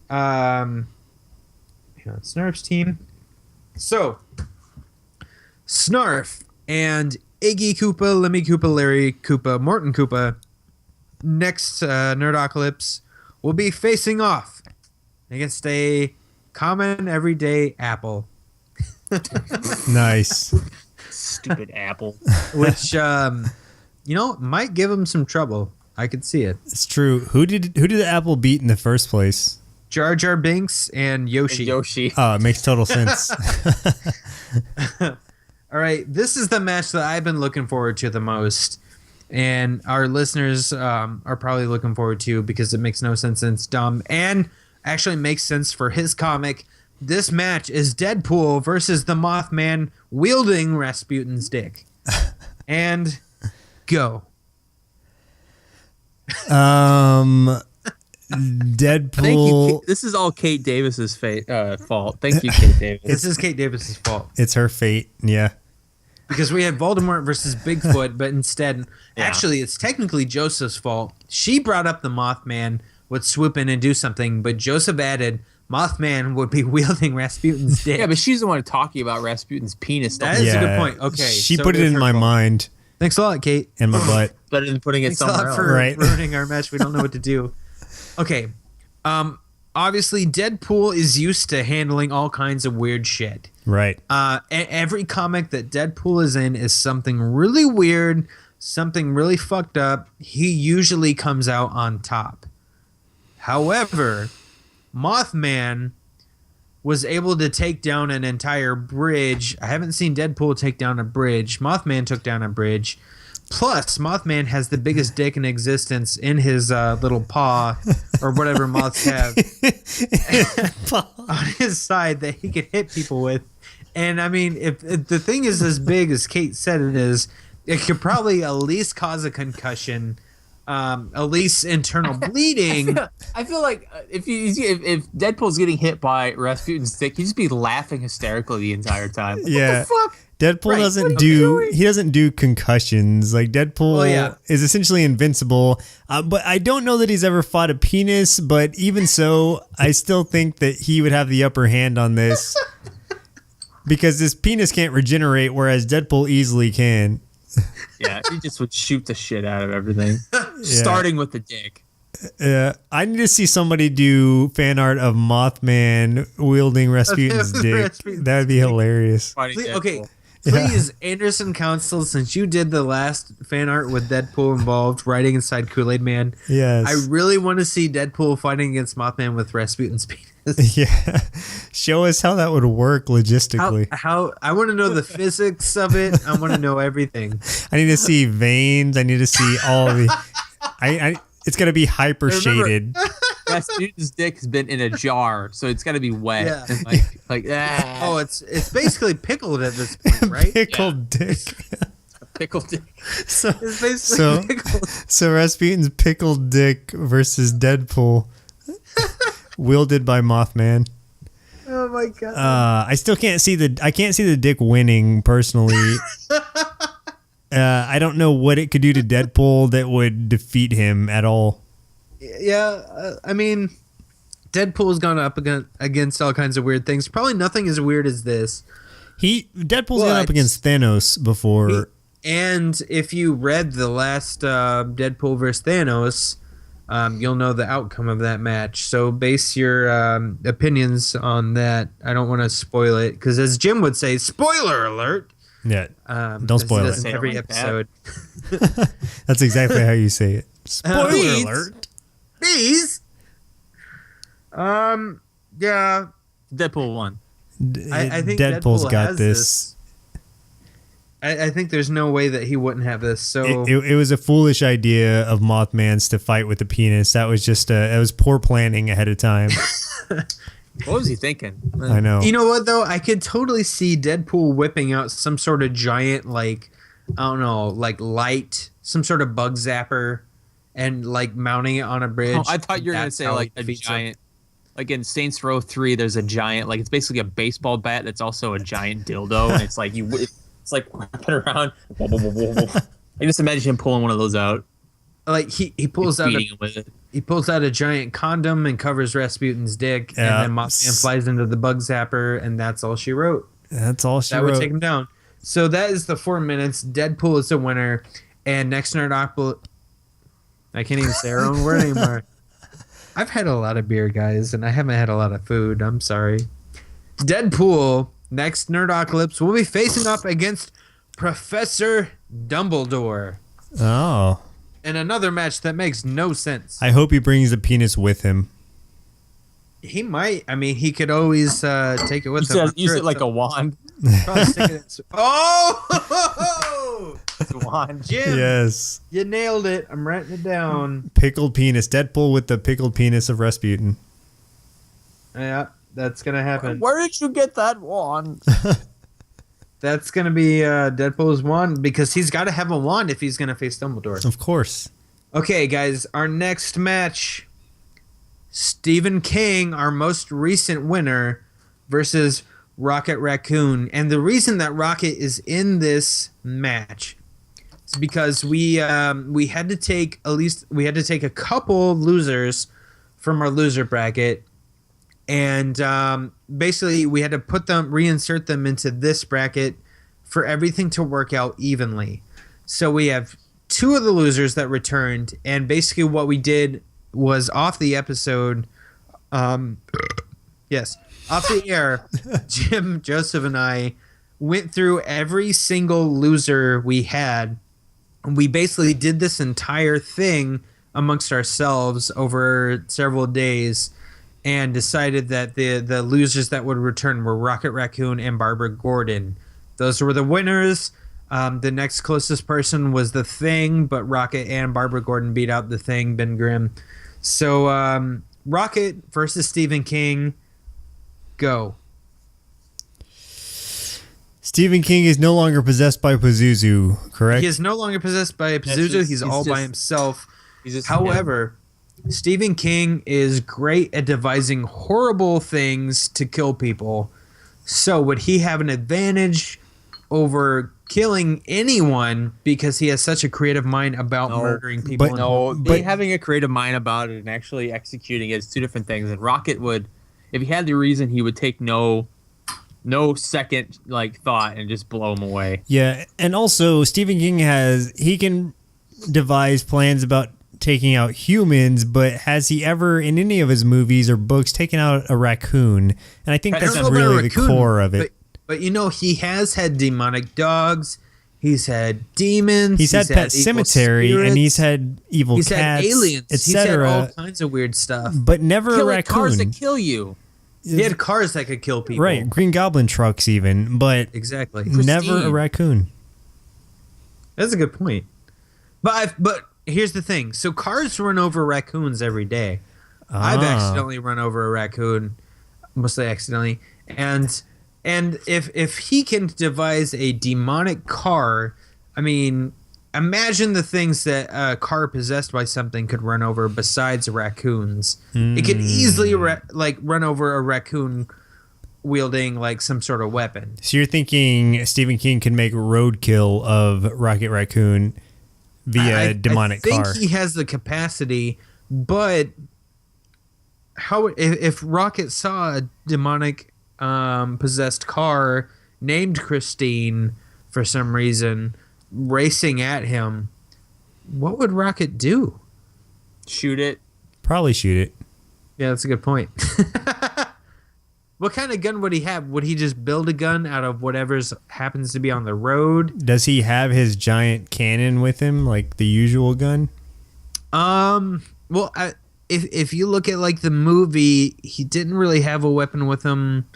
Snarf's team. So, Snarf and Iggy Koopa, Lemmy Koopa, Larry Koopa, Morton Koopa, next Nerdocalypse, will be facing off against a common everyday apple. Nice. Stupid apple. Which, might give him some trouble. I could see it. It's true. Who did the apple beat in the first place? Jar Binks and Yoshi. Oh, it makes total sense. All right, this is the match that I've been looking forward to the most, and our listeners are probably looking forward to because it makes no sense and it's dumb, and actually makes sense for his comic. This match is Deadpool versus the Mothman wielding Rasputin's dick. And go. Deadpool. This is all Kate Davis's fault. Thank you, Kate Davis. This is Kate Davis's fault. It's her fate. Yeah. Because we had Voldemort versus Bigfoot, but instead, actually, it's technically Joseph's fault. She brought up the Mothman would swoop in and do something, but Joseph added Mothman would be wielding Rasputin's dick. Yeah, but she's the one talking about Rasputin's penis. That is a good point. Okay. She put it in my mind. Thanks a lot, Kate. And my butt. Better than putting it somewhere else. For ruining our match. We don't know what to do. Okay. Obviously, Deadpool is used to handling all kinds of weird shit. Right. Every comic that Deadpool is in is something really weird, something really fucked up. He usually comes out on top. However, Mothman was able to take down an entire bridge. I haven't seen Deadpool take down a bridge. Mothman took down a bridge. Plus, Mothman has the biggest dick in existence in his little paw, or whatever moths have, on his side that he could hit people with. And, I mean, if the thing is as big as Kate said it is, it could probably at least cause a concussion. At least internal bleeding. I feel like if Deadpool's getting hit by Rasputin's dick, he'd just be laughing hysterically the entire time. Yeah. What the fuck? Deadpool doesn't do concussions. Like Deadpool is essentially invincible. But I don't know that he's ever fought a penis, but even so, I still think that he would have the upper hand on this. Because this penis can't regenerate, whereas Deadpool easily can. Yeah, he just would shoot the shit out of everything, starting with the dick. I need to see somebody do fan art of Mothman wielding Rasputin's dick. That would be hilarious. Please, Anderson Council, since you did the last fan art with Deadpool involved, riding inside Kool-Aid Man, yes, I really want to see Deadpool fighting against Mothman with Rasputin's penis. Yeah, show us how that would work logistically. How I want to know the physics of it. I want to know everything. I need to see veins. I need to see all of the. It's gonna be hyper shaded. Rasputin's dick has been in a jar, so it's gotta be wet. Yeah. And Oh, it's basically pickled at this point, right? Pickled dick. Pickled dick. So it's basically pickled. So Rasputin's pickled dick versus Deadpool, wielded by Mothman. Oh my god. I still can't see the dick winning personally. I don't know what it could do to Deadpool that would defeat him at all. Yeah, I mean, Deadpool's gone up against all kinds of weird things. Probably nothing as weird as this. Deadpool's gone up against Thanos before. And if you read the last Deadpool vs. Thanos, you'll know the outcome of that match. So base your opinions on that. I don't want to spoil it, because as Jim would say, spoiler alert. Yeah, don't spoil it. Every episode. That's exactly how you say it. Spoiler alert. Please. Yeah. Deadpool won. I think Deadpool's got this. I think there's no way that he wouldn't have this. So it was a foolish idea of Mothman's to fight with the penis. That was just it was poor planning ahead of time. What was he thinking? I know. You know what though? I could totally see Deadpool whipping out some sort of giant, like, I don't know, like light, some sort of bug zapper, and like mounting it on a bridge. Oh, I thought you were gonna say like a giant, like in Saints Row 3. There's a giant, like it's basically a baseball bat that's also a giant dildo, and it's like it's like wrapping around. I just imagine him pulling one of those out. Like he pulls out he pulls out a giant condom and covers Rasputin's dick, and then Mothman flies into the bug zapper, and that's all she wrote. That would take him down. So that is the 4 minutes. Deadpool is the winner, and next Nerdocalypse. I can't even say our own word anymore. I've had a lot of beer, guys, and I haven't had a lot of food. I'm sorry. Deadpool, next Nerdocalypse, will be facing up against Professor Dumbledore. Oh. In another match that makes no sense. I hope he brings the penis with him. He might. I mean, he could always take it with him. Use it like a wand. Oh! Wand. Jim, yes. You nailed it. I'm writing it down. Pickled penis. Deadpool with the pickled penis of Rasputin. Yeah, that's going to happen. Where did you get that wand? That's going to be Deadpool's wand, because he's got to have a wand if he's going to face Dumbledore. Of course. Okay, guys, our next match, Stephen King, our most recent winner, versus Rocket Raccoon. And the reason that Rocket is in this match is because we had to take a couple losers from our loser bracket, and basically we had to reinsert them into this bracket for everything to work out evenly. So we have two of the losers that returned, and basically what we did was off the episode, off the air, Jim, Joseph, and I went through every single loser we had. And we basically did this entire thing amongst ourselves over several days, and decided that the losers that would return were Rocket Raccoon and Barbara Gordon. Those were the winners. The next closest person was The Thing, but Rocket and Barbara Gordon beat out The Thing, Ben Grimm. So Rocket versus Stephen King. Go. Stephen King is no longer possessed by Pazuzu, correct? He is no longer possessed by Pazuzu. He's all by himself. However, Stephen King is great at devising horrible things to kill people. So would he have an advantage over killing anyone because he has such a creative mind about murdering people? But having a creative mind about it and actually executing it is two different things. And Rocket would, if he had the reason, he would take no second thought and just blow him away. Yeah, and also Stephen King he can devise plans about taking out humans, but has he ever in any of his movies or books taken out a raccoon? And I think that's really the core of it. But he has had demonic dogs. He's had demons. He's had Pet Cemetery, and he's had evil cats. He's had aliens, etc. He's had all kinds of weird stuff. But never a raccoon. Cars that kill you. He had cars that could kill people. Right, Green Goblin trucks even, but exactly. Never a raccoon. That's a good point. But here's the thing. So cars run over raccoons every day. I've accidentally run over a raccoon, mostly accidentally. And if he can devise a demonic car, I mean, imagine the things that a car possessed by something could run over besides raccoons. It could easily run over a raccoon wielding some sort of weapon. So you're thinking Stephen King can make roadkill of Rocket Raccoon via demonic car? I think he has the capacity, but how if Rocket saw a demonic possessed car named Christine for some reason racing at him, what would Rocket do? Shoot it. Probably shoot it. Yeah, that's a good point. What kind of gun would he have? Would he just build a gun out of whatever's happens to be on the road? Does he have his giant cannon with him, like the usual gun? Well, if you look at the movie, he didn't really have a weapon with him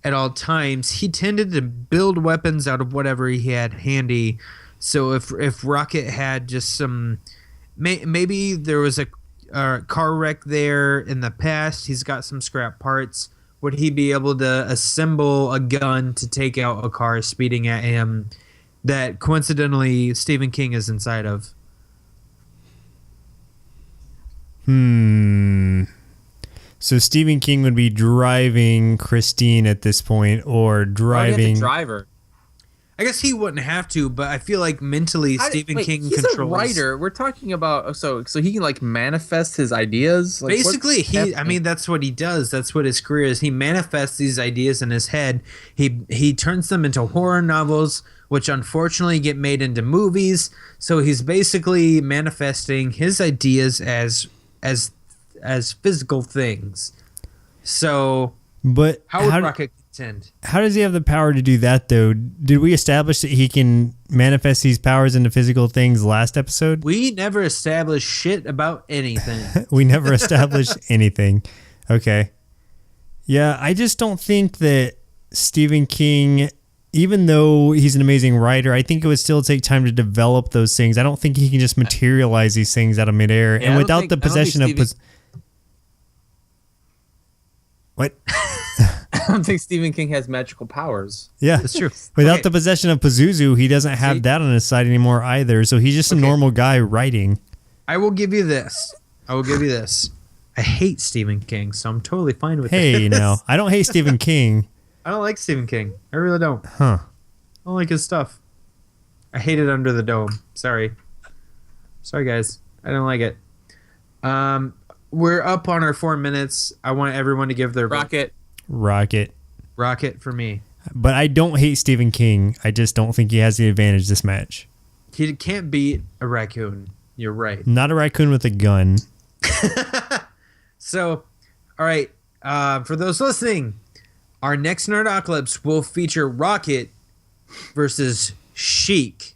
at all times. He tended to build weapons out of whatever he had handy. So if Rocket had just some, maybe there was a car wreck there in the past, he's got some scrap parts. Would he be able to assemble a gun to take out a car speeding at him that coincidentally Stephen King is inside of? So Stephen King would be driving Christine at this point, or driving. The driver. I guess he wouldn't have to, but I feel like mentally Stephen King he's controls. He's a writer. We're talking about so he can like manifest his ideas. Like, basically, that's what he does. That's what his career is. He manifests these ideas in his head. He turns them into horror novels, which unfortunately get made into movies. So he's basically manifesting his ideas as physical things. So, but how would Rocket contend? How does he have the power to do that, though? Did we establish that he can manifest these powers into physical things last episode? We never established shit about anything. We never established anything. Okay. Yeah, I just don't think that Stephen King, even though he's an amazing writer, I think it would still take time to develop those things. I don't think he can just materialize these things out of midair. Yeah, and without the possession of... What? I don't think Stephen King has magical powers. Yeah, that's true. Without the possession of Pazuzu, he doesn't have that on his side anymore either. So he's just a normal guy writing. I will give you this. I hate Stephen King, so I'm totally fine with Hey, this. now, I don't hate Stephen King. I don't like Stephen King. I really don't. Huh. I don't like his stuff. I hate it Under the Dome. Sorry, guys. I don't like it. We're up on our 4 minutes. I want everyone to give their Rocket for me. But I don't hate Stephen King. I just don't think he has the advantage this match. He can't beat a raccoon. You're right. Not a raccoon with a gun. So, all right. For those listening, our next Nerdocalypse will feature Rocket versus Sheik,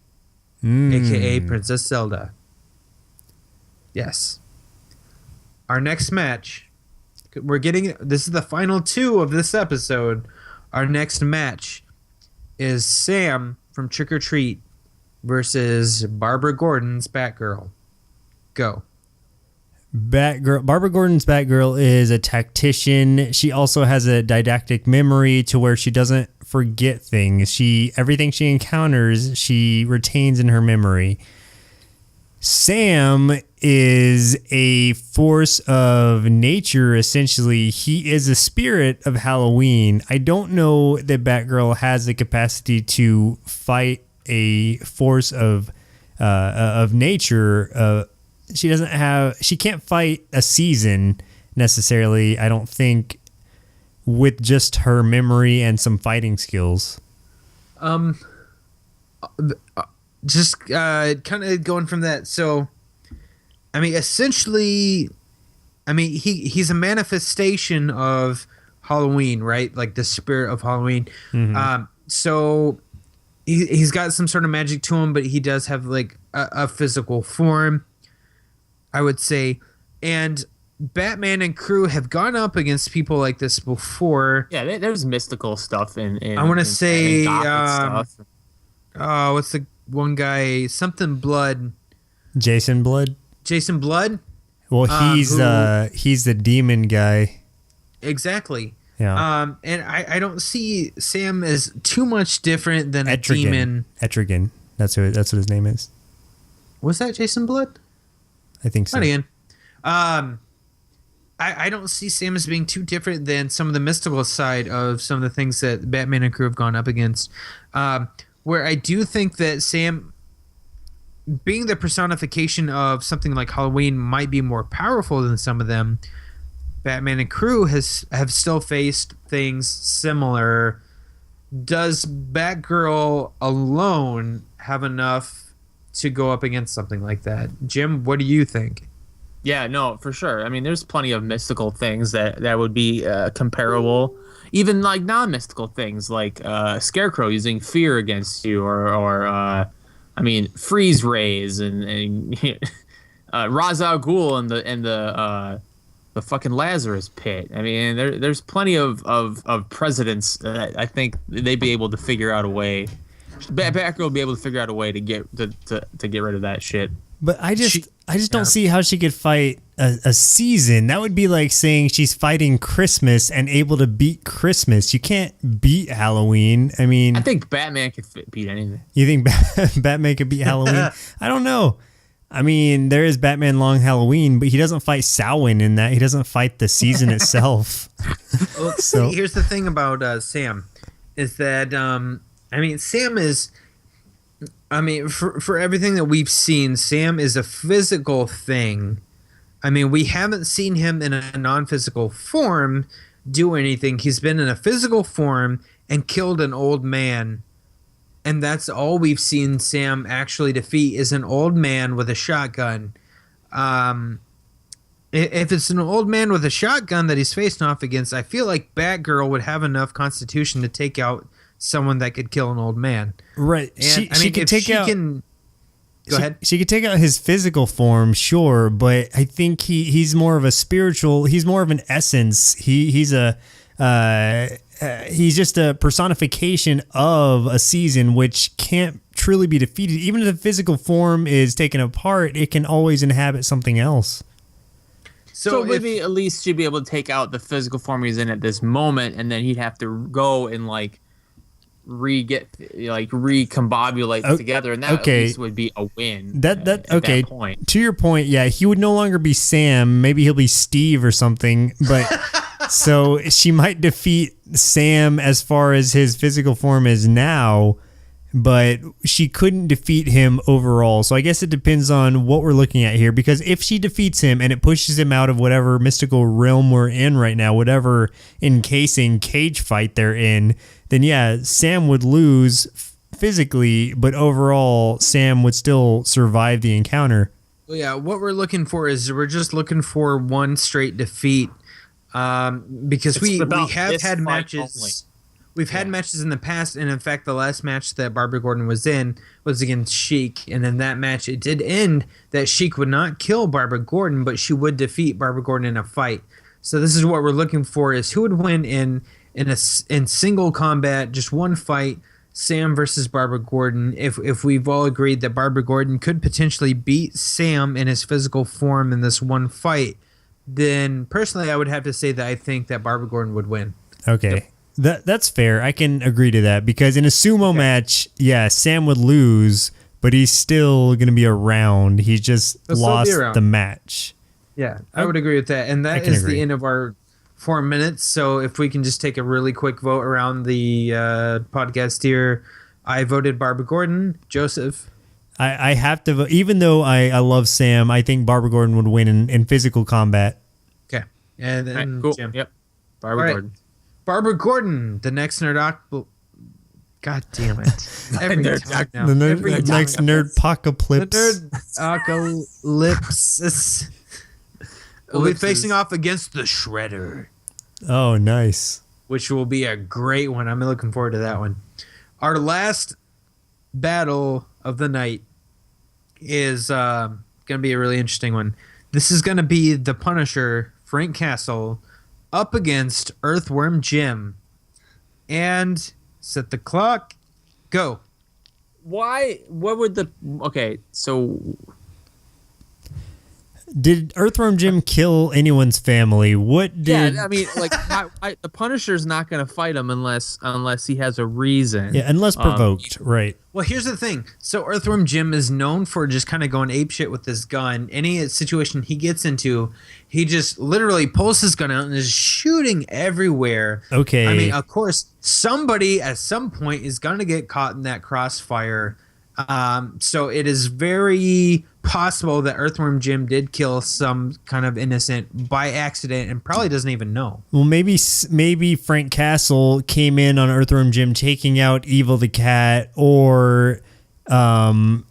a.k.a. Princess Zelda. Yes. Our next match, this is the final 2 of this episode. Our next match is Sam from Trick or Treat versus Barbara Gordon's Batgirl. Go. Barbara Gordon's Batgirl is a tactician. She also has a didactic memory to where she doesn't forget things. Everything she encounters, she retains in her memory. Sam is a force of nature, essentially. He is a spirit of Halloween. I don't know that Batgirl has the capacity to fight a force of nature. She can't fight a season necessarily, I don't think, with just her memory and some fighting skills. Just kind of going from that. So, I mean, essentially, he's a manifestation of Halloween, right? Like the spirit of Halloween. Mm-hmm. So he's got some sort of magic to him, but he does have like a physical form, I would say. And Batman and crew have gone up against people like this before. Yeah, there's mystical stuff in I want to say, stuff. What's the one guy? Something Blood. Jason Blood. Well, he's the demon guy. Exactly. Yeah. And I don't see Sam as too much different than a demon. Etrigan. That's what his name is. Was that Jason Blood? I think so. Not again. I don't see Sam as being too different than some of the mystical side of some of the things that Batman and crew have gone up against. Where I do think that Sam, being the personification of something like Halloween, might be more powerful than some of them. Batman and crew have still faced things similar. Does Batgirl alone have enough to go up against something like that? Jim, what do you think? Yeah, no, for sure. I mean, there's plenty of mystical things that would be comparable. Even like non-mystical things like Scarecrow using fear against you, or freeze rays and Ra's al Ghul and the fucking Lazarus pit. I mean, there's plenty of precedents that I think they'd be able to figure out a way. Batgirl would be able to figure out a way to get rid of that shit. But I just don't see how she could fight a season. That would be like saying she's fighting Christmas and able to beat Christmas. You can't beat Halloween. I mean, I think Batman could beat anything. You think Batman could beat Halloween? I don't know. I mean, there is Batman Long Halloween, but he doesn't fight Samhain in that. He doesn't fight the season itself. Well, so here's the thing about Sam, is that Sam is, for everything that we've seen, Sam is a physical thing. I mean, we haven't seen him in a non-physical form do anything. He's been in a physical form and killed an old man. And that's all we've seen Sam actually defeat is an old man with a shotgun. If it's an old man with a shotgun that he's facing off against, I feel like Batgirl would have enough constitution to take out someone that could kill an old man. Right. And, she could take out... Go ahead. She could take out his physical form, sure, but I think he's more of a spiritual. He's more of an essence. He's just a personification of a season, which can't truly be defeated. Even if the physical form is taken apart, it can always inhabit something else. So maybe at least she'd be able to take out the physical form he's in at this moment, and then he'd have to go and recombobulate together, and that at least would be a win. That point. To your point, yeah, he would no longer be Sam. Maybe he'll be Steve or something. But so she might defeat Sam as far as his physical form is now, but she couldn't defeat him overall. So I guess it depends on what we're looking at here, because if she defeats him and it pushes him out of whatever mystical realm we're in right now, whatever encasing cage fight they're in, then yeah, Sam would lose physically, but overall Sam would still survive the encounter. Well, yeah, what we're looking for is we're just looking for one straight defeat, because we have had matches. Only. We've had matches in the past, and in fact, the last match that Barbara Gordon was in was against Sheik, and in that match, it did end that Sheik would not kill Barbara Gordon, but she would defeat Barbara Gordon in a fight. So this is what we're looking for: is who would win in single combat, just one fight, Sam versus Barbara Gordon. If we've all agreed that Barbara Gordon could potentially beat Sam in his physical form in this one fight, then personally, I would have to say that I think that Barbara Gordon would win. Okay. Yep. That's fair. I can agree to that, because in a sumo match, yeah, Sam would lose, but he's still going to be around. He just lost the match. Yeah, I would agree with that. And that is the end of our 4 minutes. So if we can just take a really quick vote around the podcast here. I voted Barbara Gordon. Joseph? I have to vote. Even though I love Sam, I think Barbara Gordon would win in physical combat. Okay. And then cool. Jim. Yep. Barbara Gordon. Barbara Gordon, the next Nerdocalypse. God damn it. The next Nerdocalypse. The Nerdocalypse. We'll be facing off against the Shredder. Oh, nice. Which will be a great one. I'm looking forward to that one. Our last battle of the night is going to be a really interesting one. This is going to be the Punisher, Frank Castle, up against Earthworm Jim. And set the clock. Go. Why? What would the... Okay, so... Did Earthworm Jim kill anyone's family? What did... Yeah, I mean, like, the Punisher's not going to fight him unless he has a reason. Yeah, unless provoked, right. Well, here's the thing. So Earthworm Jim is known for just kind of going apeshit with this gun. Any situation he gets into, he just literally pulls his gun out and is shooting everywhere. Okay. I mean, of course, somebody at some point is going to get caught in that crossfire. So it is very possible that Earthworm Jim did kill some kind of innocent by accident and probably doesn't even know. Well, maybe Frank Castle came in on Earthworm Jim taking out Evil the Cat, or the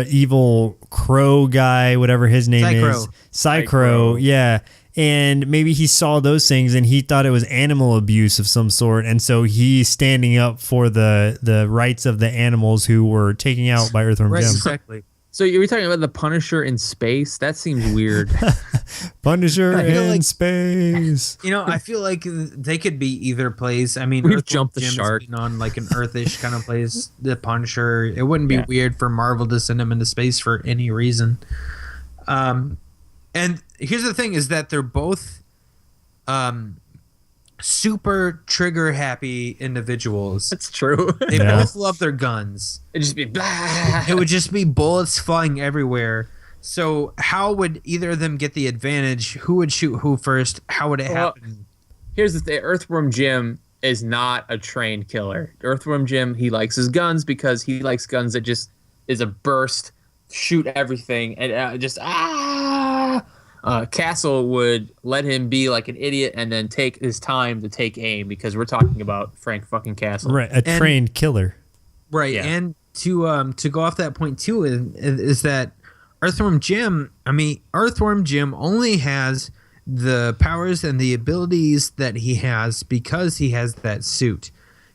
evil crow guy, whatever his name is. Psychro. Yeah. And maybe he saw those things and he thought it was animal abuse of some sort. And so he's standing up for the rights of the animals who were taken out by Earthworm Jim. Exactly. So you're talking about the Punisher in space? That seems weird. Punisher in space. You know, I feel like they could be either place. I mean, we've jumped the shark on like an Earthish kind of place. The Punisher. It wouldn't be weird for Marvel to send him into space for any reason. And here's the thing: is that they're both super trigger happy individuals. That's true. They both love their guns. It'd just be blah. It would just be bullets flying everywhere. So how would either of them get the advantage? Who would shoot who first? How would it happen? Here's the thing. Earthworm Jim is not a trained killer. Earthworm Jim, he likes his guns because he likes guns that just is a burst, shoot everything, and Castle would let him be like an idiot and then take his time to take aim because we're talking about Frank fucking Castle. Right, a trained killer. Right, Yeah. and to go off that point too is that Earthworm Jim only has the powers and the abilities that he has because he has that suit.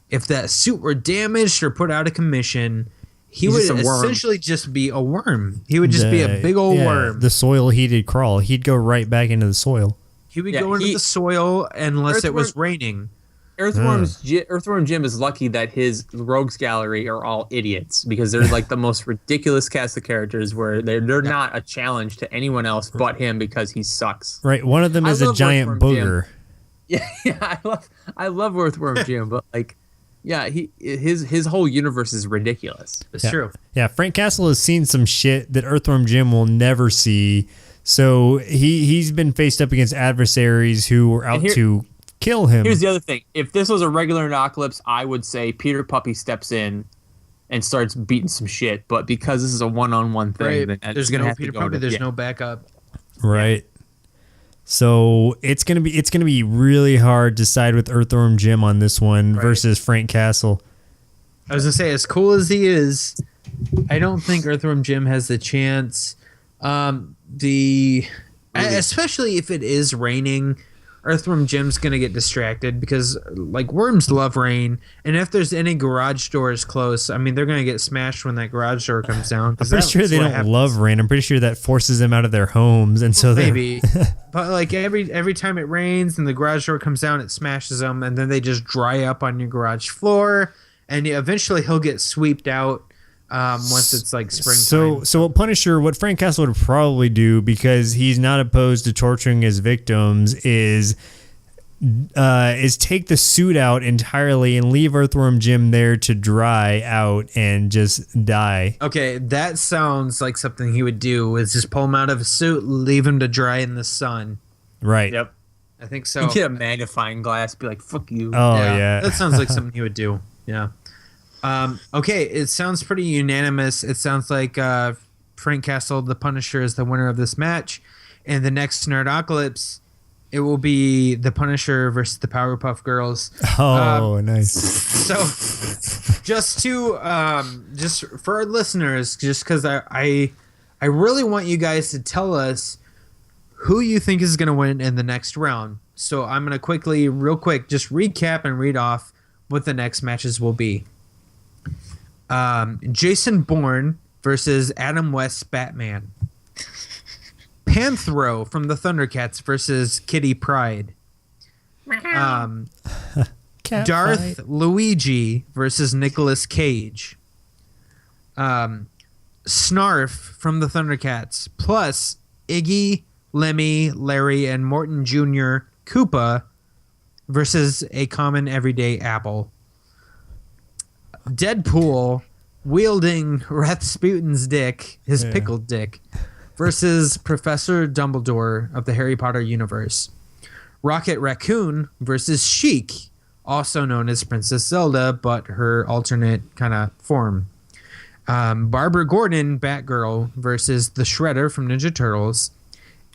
If that suit were damaged or put out of commission, he would essentially just be a worm. He would just be a big old worm. The soil heated crawl. He'd go right back into the soil. He would go into the soil unless it was raining. Earthworm Jim is lucky that his rogues gallery are all idiots because they're like the most ridiculous cast of characters where they're not a challenge to anyone else but him because he sucks. Right, one of them is a giant booger. Yeah, I love Earthworm Jim, but like, yeah, his whole universe is ridiculous. It's true. Yeah, Frank Castle has seen some shit that Earthworm Jim will never see. So he's been faced up against adversaries who were out to kill him. Here's the other thing. If this was a regular Nerdocalypse, I would say Peter Puppy steps in and starts beating some shit. But because this is a one-on-one thing, then there's no Peter Puppy. There's no backup. Right. So it's gonna be really hard to side with Earthworm Jim on this one versus Frank Castle. I was gonna say, as cool as he is, I don't think Earthworm Jim has the chance. Especially if it is raining, Earthworm Jim's gonna get distracted because like worms love rain, and if there's any garage doors close, I mean they're gonna get smashed when that garage door comes down. I'm pretty sure they don't love rain. I'm pretty sure that forces them out of their homes, and so maybe. But like every time it rains and the garage door comes down, it smashes them, and then they just dry up on your garage floor, and eventually he'll get sweeped out. Once it's like springtime. So what Frank Castle would probably do, because he's not opposed to torturing his victims, is take the suit out entirely and leave Earthworm Jim there to dry out and just die. Okay, that sounds like something he would do, is just pull him out of his suit, leave him to dry in the sun. Right. Yep. I think so. You get a magnifying glass, be like, fuck you. Oh, yeah. That sounds like something he would do. Yeah. Okay, it sounds pretty unanimous. It sounds like Frank Castle, the Punisher, is the winner of this match. And the next Nerdocalypse, it will be the Punisher versus the Powerpuff Girls. Oh, nice. So, just for our listeners, just because I really want you guys to tell us who you think is going to win in the next round. So I'm going to real quick, just recap and read off what the next matches will be. Jason Bourne versus Adam West's Batman. Panthro from the Thundercats versus Kitty Pryde. Darth Luigi versus Nicolas Cage. Snarf from the Thundercats plus Iggy, Lemmy, Larry, and Morton Jr. Koopa versus a common everyday apple. Deadpool wielding Rasputin's dick, his pickled dick, versus Professor Dumbledore of the Harry Potter universe. Rocket Raccoon versus Sheik, also known as Princess Zelda, but her alternate kind of form. Barbara Gordon, Batgirl, versus the Shredder from Ninja Turtles.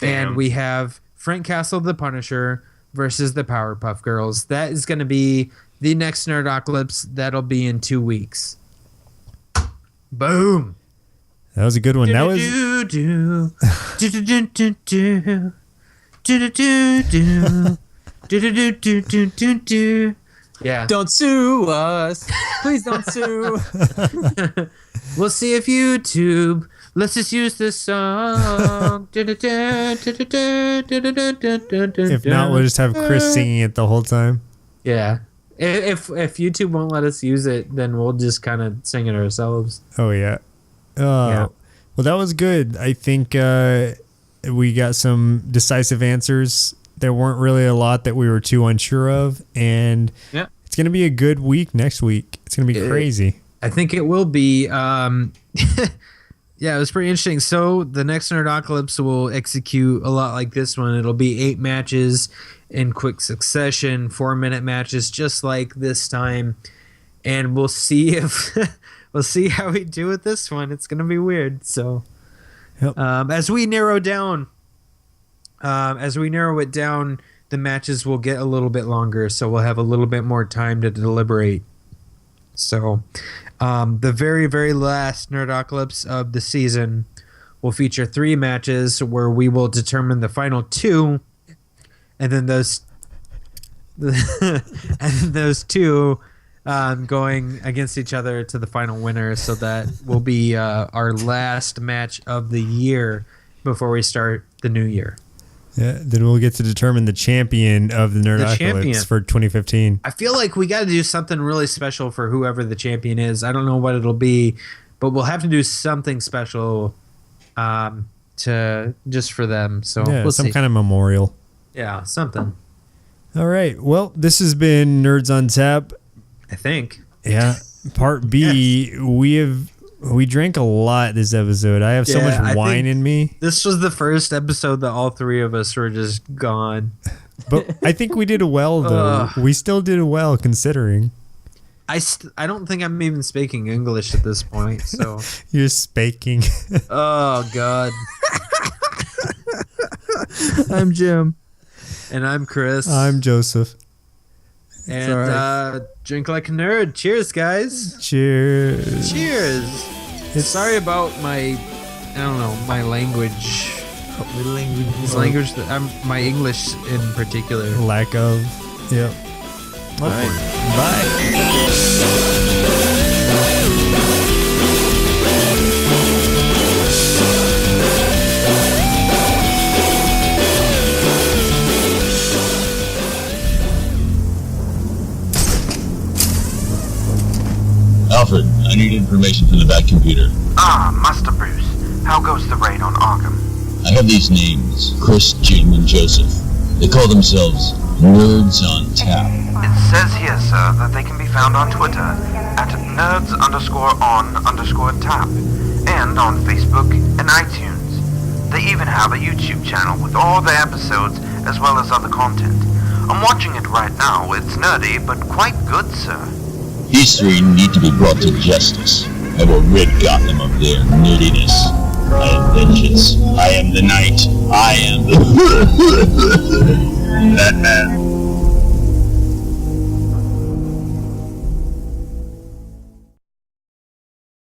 Damn. And we have Frank Castle, the Punisher, versus the Powerpuff Girls. That is going to be the next Nerdocalypse. That'll be in 2 weeks. Boom. That was a good one. That was... Yeah. Don't sue us. Please don't sue. We'll see if YouTube let's just use this song. If not, we'll just have Chris singing it the whole time. Yeah. If YouTube won't let us use it, then we'll just kind of sing it ourselves. Oh, yeah. Yeah. Well, that was good. I think we got some decisive answers There weren't really a lot that we were too unsure of, and it's going to be a good week next week. It's going to be crazy. I think it will be. Yeah, it was pretty interesting. So the next Nerdocalypse will execute a lot like this one. It'll be 8 matches in quick succession, 4-minute matches, just like this time. And we'll see if we'll see how we do with this one. It's gonna be weird. So as we narrow it down, the matches will get a little bit longer. So we'll have a little bit more time to deliberate. So the very, very last Nerdocalypse of the season will feature 3 matches where we will determine the final 2, and then those 2 going against each other to the final winner. So that will be our last match of the year before we start the new year. Yeah, then we'll get to determine the champion of the Nerdocalypse for 2015. I feel like we got to do something really special for whoever the champion is. I don't know what it'll be, but we'll have to do something special to just for them. So yeah, we'll some see. kind of memorial. Yeah, something. All right. Well, this has been Nerds on Tap. I think. Yeah. Part B. Yes. We drank a lot this episode. I have so much wine in me. This was the first episode that all 3 of us were just gone. But I think we did well, though. We still did well, considering. I don't think I'm even speaking English at this point. So you're speaking. Oh, God. I'm Jim. And I'm Chris. I'm Joseph. And drink like a nerd. Cheers, guys. Cheers. Cheers. Sorry about my language. Language that my English in particular. Lack of. Yep. All right. Bye. Alfred, I need information from the back computer. Master Bruce. How goes the raid on Arkham? I have these names, Chris, Jim, and Joseph. They call themselves Nerds on Tap. It says here, sir, that they can be found on Twitter at nerds_on_tap and on Facebook and iTunes. They even have a YouTube channel with all their episodes as well as other content. I'm watching it right now. It's nerdy, but quite good, sir. These 3 need to be brought to justice. I will rid Gotham of their nerdiness. I am vengeance. I am the night. I am the Batman.